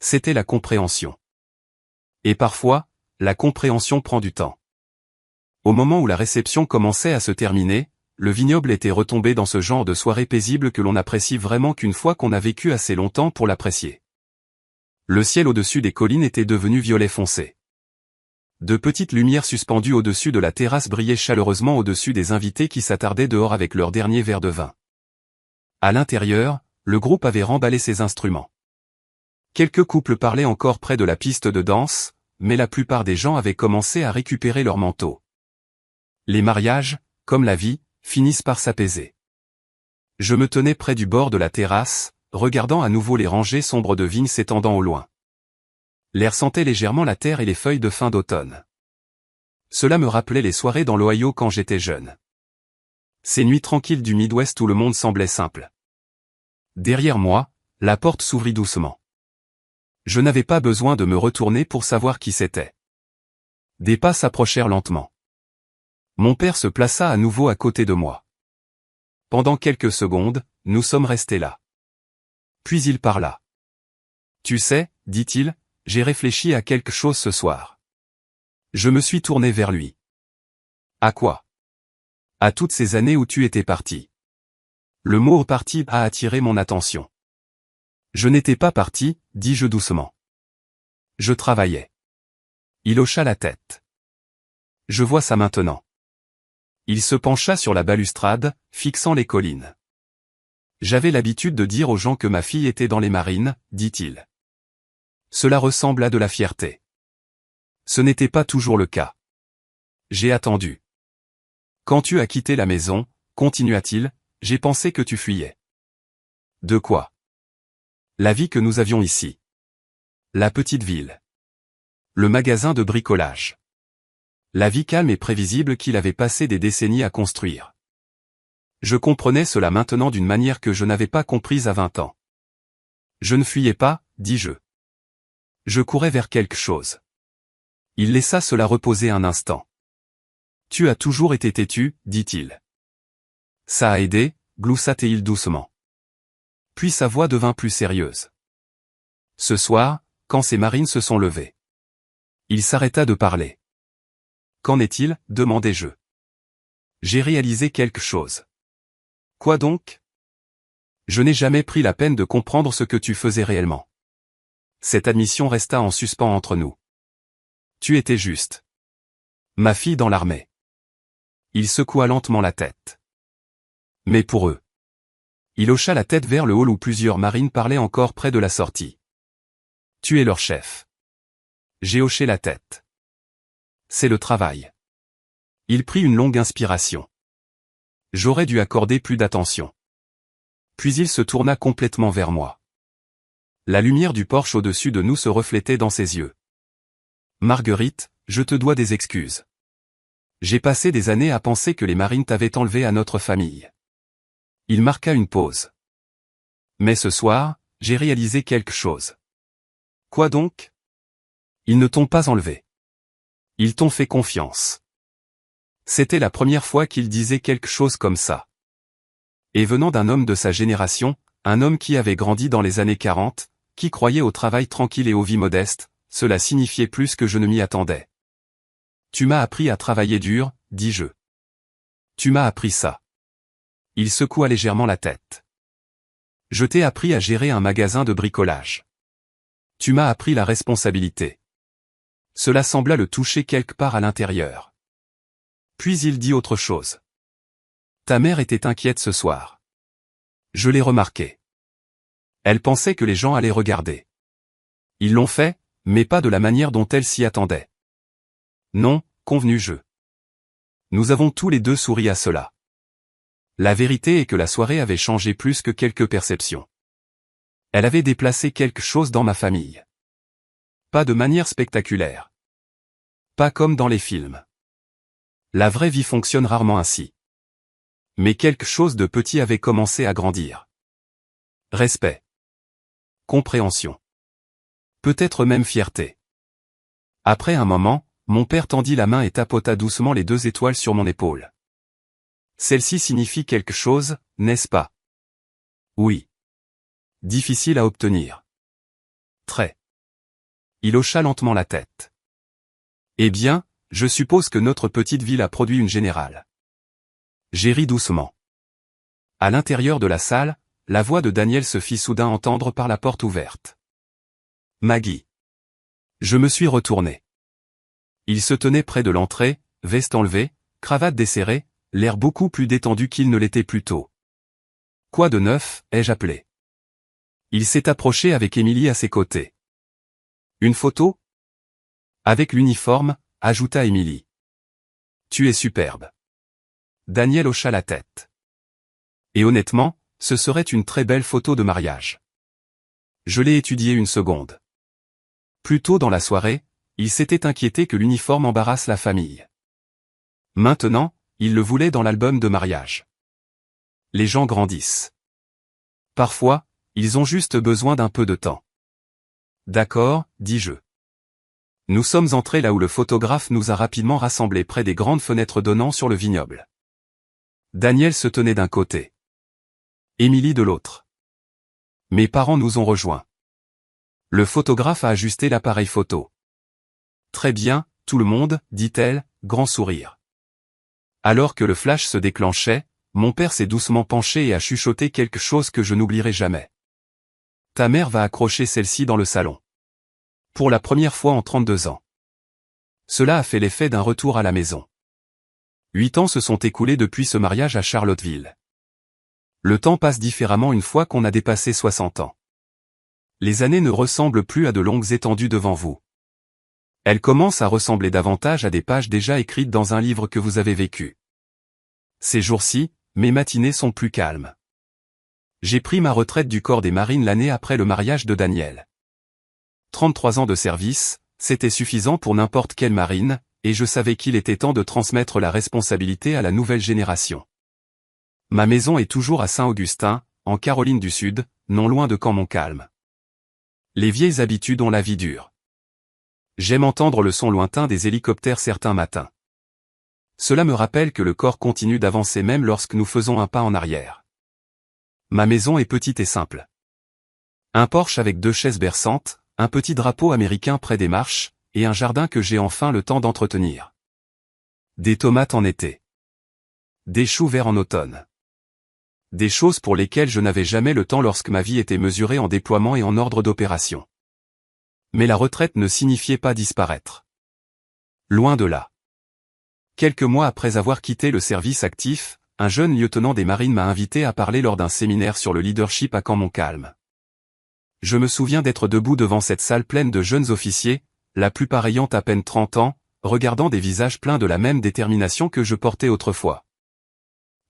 C'était la compréhension. Et parfois, la compréhension prend du temps. Au moment où la réception commençait à se terminer, le vignoble était retombé dans ce genre de soirée paisible que l'on apprécie vraiment qu'une fois qu'on a vécu assez longtemps pour l'apprécier. Le ciel au-dessus des collines était devenu violet foncé. De petites lumières suspendues au-dessus de la terrasse brillaient chaleureusement au-dessus des invités qui s'attardaient dehors avec leur dernier verre de vin. À l'intérieur, le groupe avait remballé ses instruments. Quelques couples parlaient encore près de la piste de danse, mais la plupart des gens avaient commencé à récupérer leurs manteaux. Les mariages, comme la vie, finissent par s'apaiser. Je me tenais près du bord de la terrasse, regardant à nouveau les rangées sombres de vignes s'étendant au loin. L'air sentait légèrement la terre et les feuilles de fin d'automne. Cela me rappelait les soirées dans l'Ohio quand j'étais jeune. Ces nuits tranquilles du Midwest où le monde semblait simple. Derrière moi, la porte s'ouvrit doucement. Je n'avais pas besoin de me retourner pour savoir qui c'était. Des pas s'approchèrent lentement. Mon père se plaça à nouveau à côté de moi. Pendant quelques secondes, nous sommes restés là. Puis il parla. Tu sais, dit-il, j'ai réfléchi à quelque chose ce soir. Je me suis tourné vers lui. À quoi? À toutes ces années où tu étais parti. Le mot parti a attiré mon attention. Je n'étais pas parti, dis-je doucement. Je travaillais. Il hocha la tête. Je vois ça maintenant. Il se pencha sur la balustrade, fixant les collines. J'avais l'habitude de dire aux gens que ma fille était dans les marines, dit-il. Cela ressemble à de la fierté. Ce n'était pas toujours le cas. J'ai attendu. Quand tu as quitté la maison, continua-t-il, j'ai pensé que tu fuyais. De quoi? La vie que nous avions ici. La petite ville. Le magasin de bricolage. La vie calme et prévisible qu'il avait passé des décennies à construire. Je comprenais cela maintenant d'une manière que je n'avais pas comprise à 20 ans. Je ne fuyais pas, dis-je. Je courais vers quelque chose. Il laissa cela reposer un instant. Tu as toujours été têtu, dit-il. Ça a aidé, gloussa-t-il doucement. Puis sa voix devint plus sérieuse. Ce soir, quand ces marines se sont levées. Il s'arrêta de parler. Qu'en est-il, demandai-je. J'ai réalisé quelque chose. Quoi donc? Je n'ai jamais pris la peine de comprendre ce que tu faisais réellement. Cette admission resta en suspens entre nous. Tu étais juste. Ma fille dans l'armée. Il secoua lentement la tête. Mais pour eux. Il hocha la tête vers le hall où plusieurs marines parlaient encore près de la sortie. Tu es leur chef. J'ai hoché la tête. C'est le travail. Il prit une longue inspiration. J'aurais dû accorder plus d'attention. Puis il se tourna complètement vers moi. La lumière du porche au-dessus de nous se reflétait dans ses yeux. Marguerite, je te dois des excuses. J'ai passé des années à penser que les marines t'avaient enlevé à notre famille. Il marqua une pause. Mais ce soir, j'ai réalisé quelque chose. Quoi donc? Ils ne t'ont pas enlevé. Ils t'ont fait confiance. C'était la première fois qu'il disait quelque chose comme ça. Et venant d'un homme de sa génération, un homme qui avait grandi dans les années 40, qui croyait au travail tranquille et aux vies modestes, cela signifiait plus que je ne m'y attendais. Tu m'as appris à travailler dur, dis-je. Tu m'as appris ça. Il secoua légèrement la tête. Je t'ai appris à gérer un magasin de bricolage. Tu m'as appris la responsabilité. Cela sembla le toucher quelque part à l'intérieur. Puis il dit autre chose. Ta mère était inquiète ce soir. Je l'ai remarqué. Elle pensait que les gens allaient regarder. Ils l'ont fait, mais pas de la manière dont elle s'y attendait. Non, convenu-je. Nous avons tous les deux souri à cela. La vérité est que la soirée avait changé plus que quelques perceptions. Elle avait déplacé quelque chose dans ma famille. Pas de manière spectaculaire. Pas comme dans les films. La vraie vie fonctionne rarement ainsi. Mais quelque chose de petit avait commencé à grandir. Respect. Compréhension. Peut-être même fierté. Après un moment, mon père tendit la main et tapota doucement les 2 étoiles sur mon épaule. Celle-ci signifie quelque chose, n'est-ce pas? Oui. Difficile à obtenir. Très. Il hocha lentement la tête. Eh bien, je suppose que notre petite ville a produit une générale. J'ai ri doucement. À l'intérieur de la salle, la voix de Daniel se fit soudain entendre par la porte ouverte. Maggie. Je me suis retourné. Il se tenait près de l'entrée, veste enlevée, cravate desserrée, l'air beaucoup plus détendu qu'il ne l'était plus tôt. Quoi de neuf, ai-je appelé. Il s'est approché avec Émilie à ses côtés. Une photo? Avec l'uniforme, ajouta Émilie. Tu es superbe. Daniel hocha la tête. Et honnêtement, ce serait une très belle photo de mariage. Je l'ai étudiée une seconde. Plus tôt dans la soirée, il s'était inquiété que l'uniforme embarrasse la famille. Maintenant, il le voulait dans l'album de mariage. Les gens grandissent. Parfois, ils ont juste besoin d'un peu de temps. D'accord, dis-je. Nous sommes entrés là où le photographe nous a rapidement rassemblés près des grandes fenêtres donnant sur le vignoble. Daniel se tenait d'un côté. Émilie de l'autre. Mes parents nous ont rejoints. Le photographe a ajusté l'appareil photo. Très bien, tout le monde, dit-elle, grand sourire. Alors que le flash se déclenchait, mon père s'est doucement penché et a chuchoté quelque chose que je n'oublierai jamais. Ta mère va accrocher celle-ci dans le salon. Pour la première fois en 32 ans. Cela a fait l'effet d'un retour à la maison. 8 ans se sont écoulés depuis ce mariage à Charlottesville. Le temps passe différemment une fois qu'on a dépassé 60 ans. Les années ne ressemblent plus à de longues étendues devant vous. Elles commencent à ressembler davantage à des pages déjà écrites dans un livre que vous avez vécu. Ces jours-ci, mes matinées sont plus calmes. J'ai pris ma retraite du corps des marines l'année après le mariage de Daniel. 33 ans de service, c'était suffisant pour n'importe quelle marine, et je savais qu'il était temps de transmettre la responsabilité à la nouvelle génération. Ma maison est toujours à Saint-Augustin, en Caroline du Sud, non loin de Caen-Montcalm. Les vieilles habitudes ont la vie dure. J'aime entendre le son lointain des hélicoptères certains matins. Cela me rappelle que le corps continue d'avancer même lorsque nous faisons un pas en arrière. Ma maison est petite et simple. Un porche avec 2 chaises berçantes, un petit drapeau américain près des marches, et un jardin que j'ai enfin le temps d'entretenir. Des tomates en été. Des choux verts en automne. Des choses pour lesquelles je n'avais jamais le temps lorsque ma vie était mesurée en déploiement et en ordre d'opération. Mais la retraite ne signifiait pas disparaître. Loin de là. Quelques mois après avoir quitté le service actif, un jeune lieutenant des marines m'a invité à parler lors d'un séminaire sur le leadership à Caen-Montcalm. Je me souviens d'être debout devant cette salle pleine de jeunes officiers, la plupart ayant à peine 30 ans, regardant des visages pleins de la même détermination que je portais autrefois.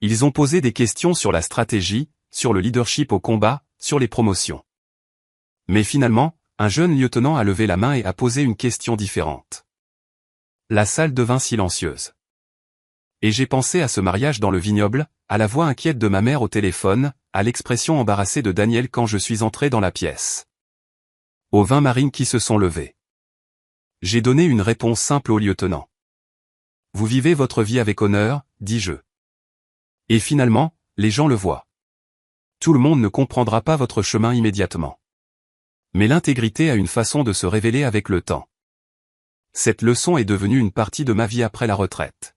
Ils ont posé des questions sur la stratégie, sur le leadership au combat, sur les promotions. Mais finalement, un jeune lieutenant a levé la main et a posé une question différente. La salle devint silencieuse. Et j'ai pensé à ce mariage dans le vignoble, à la voix inquiète de ma mère au téléphone, à l'expression embarrassée de Daniel quand je suis entré dans la pièce. Aux 20 marines qui se sont levés. J'ai donné une réponse simple au lieutenant. Vous vivez votre vie avec honneur, dis-je. Et finalement, les gens le voient. Tout le monde ne comprendra pas votre chemin immédiatement. Mais l'intégrité a une façon de se révéler avec le temps. Cette leçon est devenue une partie de ma vie après la retraite.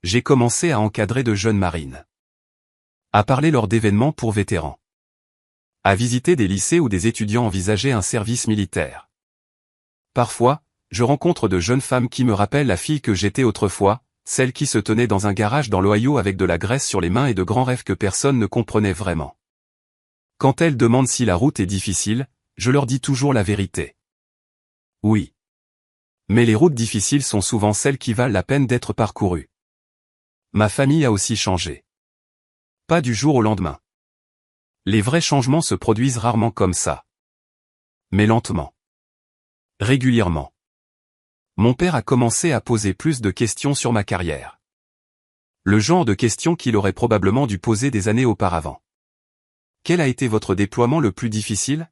J'ai commencé à encadrer de jeunes marines. À parler lors d'événements pour vétérans. À visiter des lycées où des étudiants envisageaient un service militaire. Parfois, je rencontre de jeunes femmes qui me rappellent la fille que j'étais autrefois, celle qui se tenait dans un garage dans l'Ohio avec de la graisse sur les mains et de grands rêves que personne ne comprenait vraiment. Quand elles demandent si la route est difficile, je leur dis toujours la vérité. Oui. Mais les routes difficiles sont souvent celles qui valent la peine d'être parcourues. Ma famille a aussi changé. Pas du jour au lendemain. Les vrais changements se produisent rarement comme ça. Mais lentement. Régulièrement. Mon père a commencé à poser plus de questions sur ma carrière. Le genre de questions qu'il aurait probablement dû poser des années auparavant. Quel a été votre déploiement le plus difficile?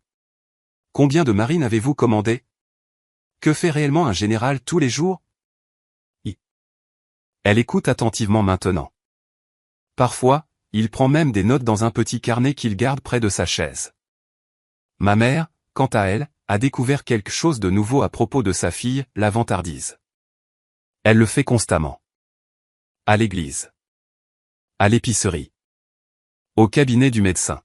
Combien de marines avez-vous commandé? Que fait réellement un général tous les jours? Elle écoute attentivement maintenant. Parfois, il prend même des notes dans un petit carnet qu'il garde près de sa chaise. Ma mère, quant à elle, a découvert quelque chose de nouveau à propos de sa fille, la vantardise. Elle le fait constamment. À l'église. À l'épicerie. Au cabinet du médecin.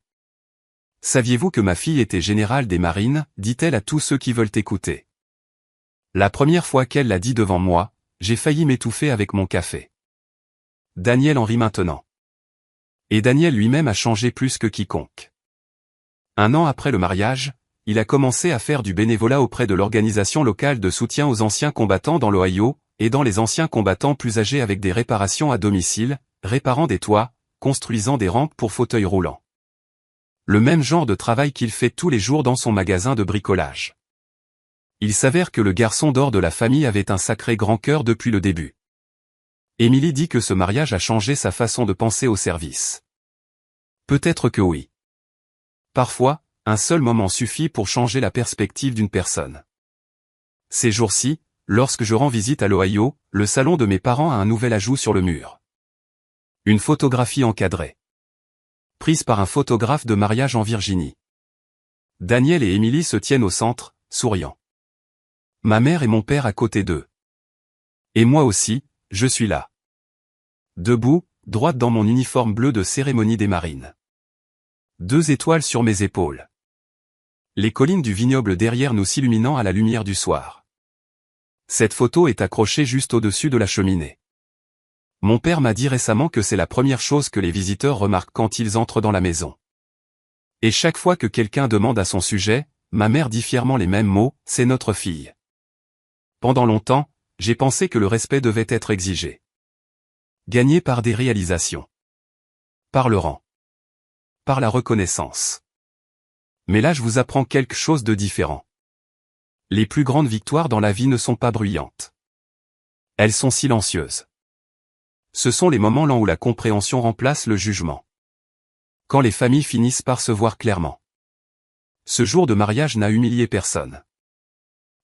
Saviez-vous que ma fille était générale des marines, dit-elle à tous ceux qui veulent écouter. La première fois qu'elle l'a dit devant moi, j'ai failli m'étouffer avec mon café. Daniel en rit maintenant. Et Daniel lui-même a changé plus que quiconque. 1 an après le mariage, il a commencé à faire du bénévolat auprès de l'organisation locale de soutien aux anciens combattants dans l'Ohio, aidant les anciens combattants plus âgés avec des réparations à domicile, réparant des toits, construisant des rampes pour fauteuils roulants. Le même genre de travail qu'il fait tous les jours dans son magasin de bricolage. Il s'avère que le garçon d'or de la famille avait un sacré grand cœur depuis le début. Émilie dit que ce mariage a changé sa façon de penser au service. Peut-être que oui. Parfois, un seul moment suffit pour changer la perspective d'une personne. Ces jours-ci, lorsque je rends visite à l'Ohio, le salon de mes parents a un nouvel ajout sur le mur. Une photographie encadrée. Prise par un photographe de mariage en Virginie. Daniel et Émilie se tiennent au centre, souriant. Ma mère et mon père à côté d'eux. Et moi aussi, je suis là. Debout, droite dans mon uniforme bleu de cérémonie des marines. 2 étoiles sur mes épaules. Les collines du vignoble derrière nous s'illuminant à la lumière du soir. Cette photo est accrochée juste au-dessus de la cheminée. Mon père m'a dit récemment que c'est la première chose que les visiteurs remarquent quand ils entrent dans la maison. Et chaque fois que quelqu'un demande à son sujet, ma mère dit fièrement les mêmes mots, c'est notre fille. Pendant longtemps, j'ai pensé que le respect devait être exigé. Gagné par des réalisations. Par le rang. Par la reconnaissance. Mais là je vous apprends quelque chose de différent. Les plus grandes victoires dans la vie ne sont pas bruyantes. Elles sont silencieuses. Ce sont les moments lents où la compréhension remplace le jugement. Quand les familles finissent par se voir clairement. Ce jour de mariage n'a humilié personne.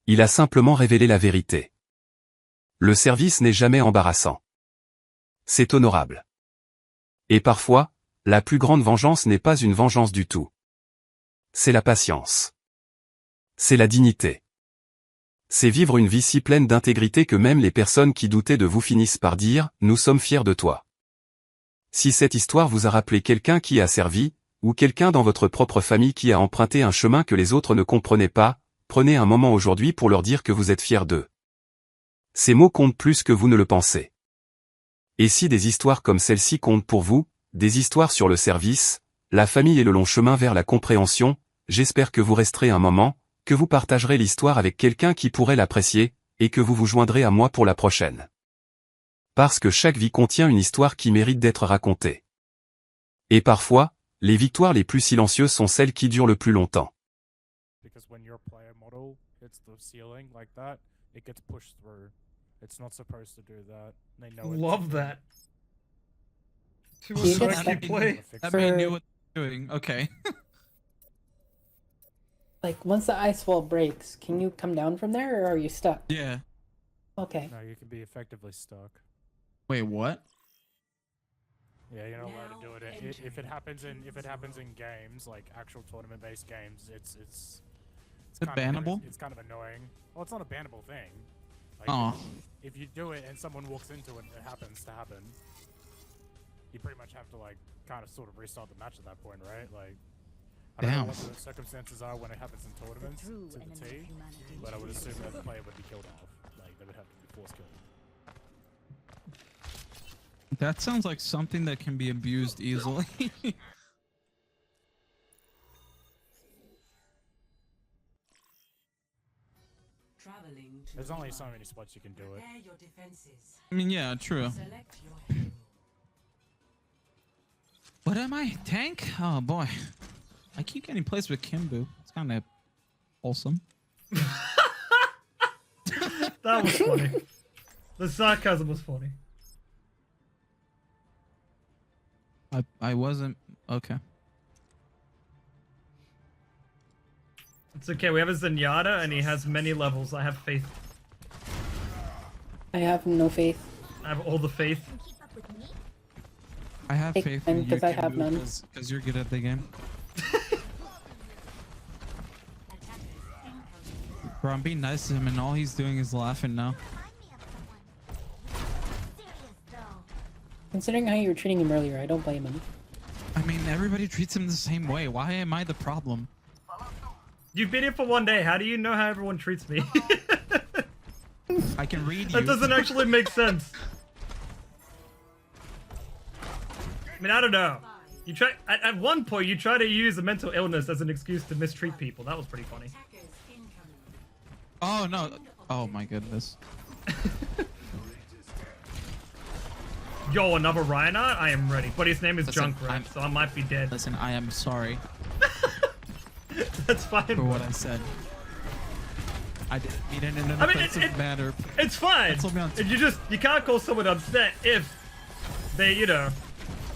Il a simplement révélé la vérité. Le service n'est jamais embarrassant. C'est honorable. Et parfois, la plus grande vengeance n'est pas une vengeance du tout. C'est la patience. C'est la dignité. C'est vivre une vie si pleine d'intégrité que même les personnes qui doutaient de vous finissent par dire « Nous sommes fiers de toi ». Si cette histoire vous a rappelé quelqu'un qui a servi, ou quelqu'un dans votre propre famille qui a emprunté un chemin que les autres ne comprenaient pas, prenez un moment aujourd'hui pour leur dire que vous êtes fiers d'eux. Ces mots comptent plus que vous ne le pensez. Et si des histoires comme celle-ci comptent pour vous, des histoires sur le service, la famille et le long chemin vers la compréhension, j'espère que vous resterez un moment, que vous partagerez l'histoire avec quelqu'un qui pourrait l'apprécier, et que vous vous joindrez à moi pour la prochaine. Parce que chaque vie contient une histoire qui mérite d'être racontée. Et parfois, les victoires les plus silencieuses sont celles qui durent le plus longtemps. Because when your player model hits the ceiling like that, it gets pushed through. It's not supposed to do that. They know it. Love that. Too You much just lucky have- play. That That man knew For- what they were doing. Okay. Like, once the ice wall breaks, can you come down from there, or are you stuck? Yeah. Okay. No, you can be effectively stuck. Wait, what? Yeah, you're not allowed to do it. If it happens in games like actual tournament-based games, it's Is it kind of- bannable? It's kind of annoying. Well, it's not a bannable thing. Like, Oh. if you do it and someone walks into it and it happens to happen, you pretty much have to like kind of sort of restart the match at that point, right? Like, I don't know Damn. what the circumstances are when it happens in tournaments to the T, but I would assume that the player would be killed off. Like, they would have to be force killed. That sounds like something that can be abused easily. There's only so many spots you can do it. I mean, yeah, true. What am I? Tank? Oh boy. I keep getting placed with Kimbu. It's kind of wholesome. That was funny. The sarcasm was funny. I wasn't okay. It's okay, we have a Zenyatta and he has many levels. I have faith. I have no faith. I have all the faith. I have Take faith mine in you, 'cause I have Kimbu, none. because you're good at the game. Bro, I'm being nice to him, and all he's doing is laughing now. Considering how you were treating him earlier, I don't blame him. I mean, everybody treats him the same way. Why am I the problem? You've been here for one day. How do you know how everyone treats me? I can read you. That doesn't actually make sense. I mean, I don't know. You try at one point you try to use a mental illness as an excuse to mistreat people. That was pretty funny. Oh no! Oh my goodness! Yo, another Reinhardt? I am ready. But his name is Listen, Junkrat, so I might be dead. Listen, I am sorry That's fine. for what I said. I didn't mean it in an I mean, offensive manner. It's fine. That's what me on- You can't call someone upset if they, you know,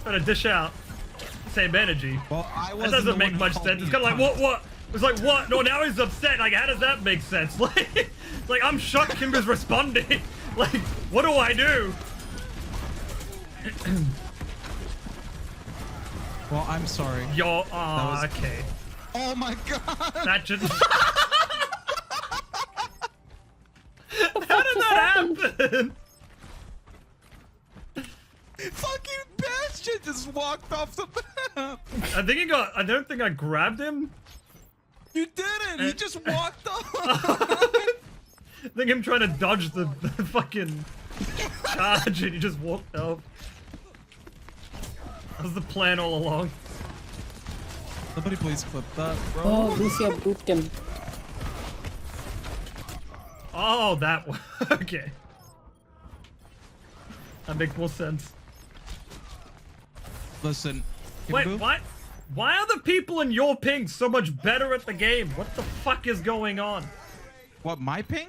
try to dish out the same energy. Well, I That wasn't doesn't the make one who much called sense. me It's a kind of like, cunt. what? It's like, what? No, now he's upset. Like, how does that make sense? Like I'm shocked Kimber's responding. Like, what do I do? Well, I'm sorry. Yo, was- okay. Oh my god! That just... How did that happen? Fucking Bastion just walked off the map. I think he got... I don't think I grabbed him. You didn't. He just walked off. I think I'm trying to dodge the fucking charge and he just walked off. That was the plan all along. Somebody please clip that, bro. Oh, Lucio booped him. Oh, that one. Okay. That makes more sense. Listen. Wait, Kimbu, what? Why are the people in your ping so much better at the game? What the fuck is going on? What, my ping?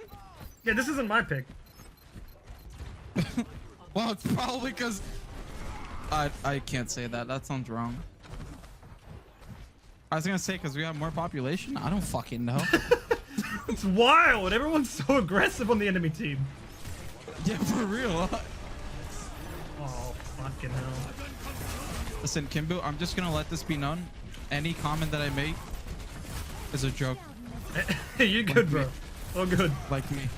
Yeah, this isn't my pick. Well, it's probably because I can't say that. That sounds wrong. I was gonna say because we have more population. I don't fucking know. It's wild. Everyone's so aggressive on the enemy team. Yeah, for real. Oh, fucking hell. Listen, Kimbo, I'm just gonna let this be known. Any comment that I make is a joke, You good, bro? Oh, good. like me.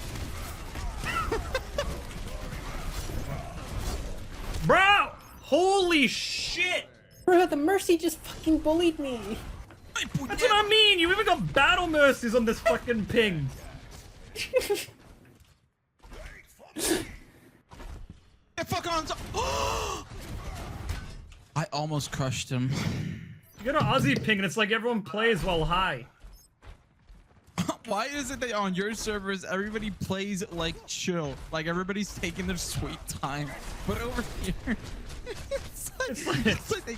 Bro! Holy shit! Bro, the Mercy just fucking bullied me. That's what I mean! You even got battle mercies on this fucking ping! Yeah, fuck on. I almost crushed him. You got an Aussie ping and it's like everyone plays while high. Why is it that on your servers everybody plays like chill, like everybody's taking their sweet time, but over here it's like they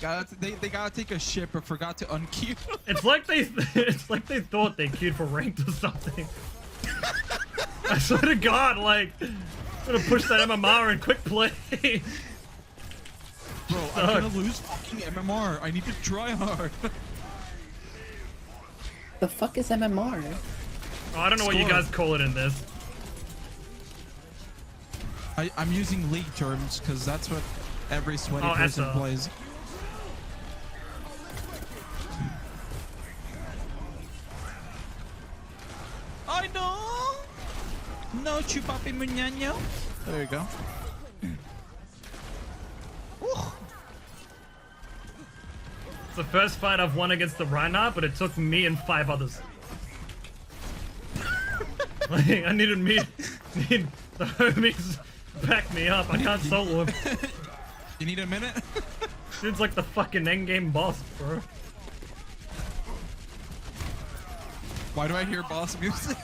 gotta take a shit but forgot to unqueue. It's like they thought they queued for ranked or something. I swear to God, like, I'm gonna push that MMR in quick play. Bro, I'm gonna lose fucking MMR. I need to try hard. The fuck is MMR? Oh, I don't know what you Score. guys call it in this. I'm using league terms because that's what every sweaty Oh, person SO. plays. I know. No chupapi muñaño. There you go. It's the first fight I've won against the Reinhardt, but it took me and 5 others. Like, I need the homies to back me up. I can't solo him. You need a minute? Dude's like the fucking endgame boss, bro. Why do I hear boss music?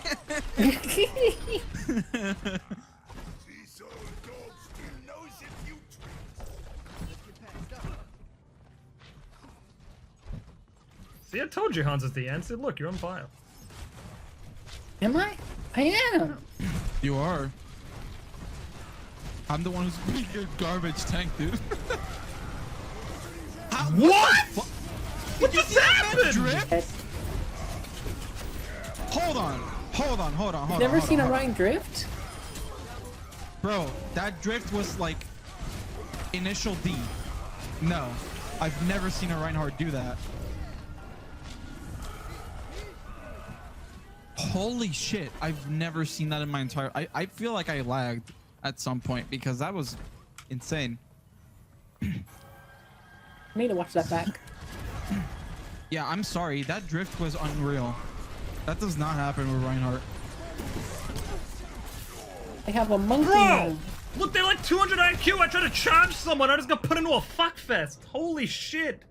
See, I told you Hans is the answer. Look, you're on fire. Am I? I am. You are. I'm the one who's being your garbage tank, dude. What? What just happened? Drift? Hold on. Never seen a Ryan drift? Bro, that drift was like initial D. No, I've never seen a Reinhardt do that. Holy shit, I've never seen that in my entire... I feel like I lagged at some point because that was insane. I need to watch that back. Yeah, I'm sorry, that drift was unreal. That does not happen with Reinhardt. I have a monkey. Bro! Look, they're like 200 IQ. I tried to charge someone. I just got put into a fuckfest. Holy shit.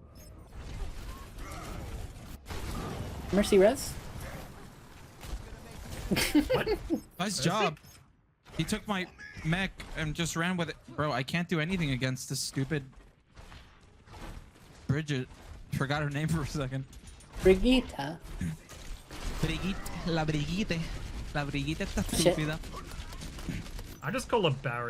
Mercy res? Nice job. He took my mech and just ran with it. Bro, I can't do anything against this stupid Bridget. Forgot her name for a second. Brigitte. Brigitte. La Brigitte. La Brigitte está Shit. estúpida. I just call her Barry.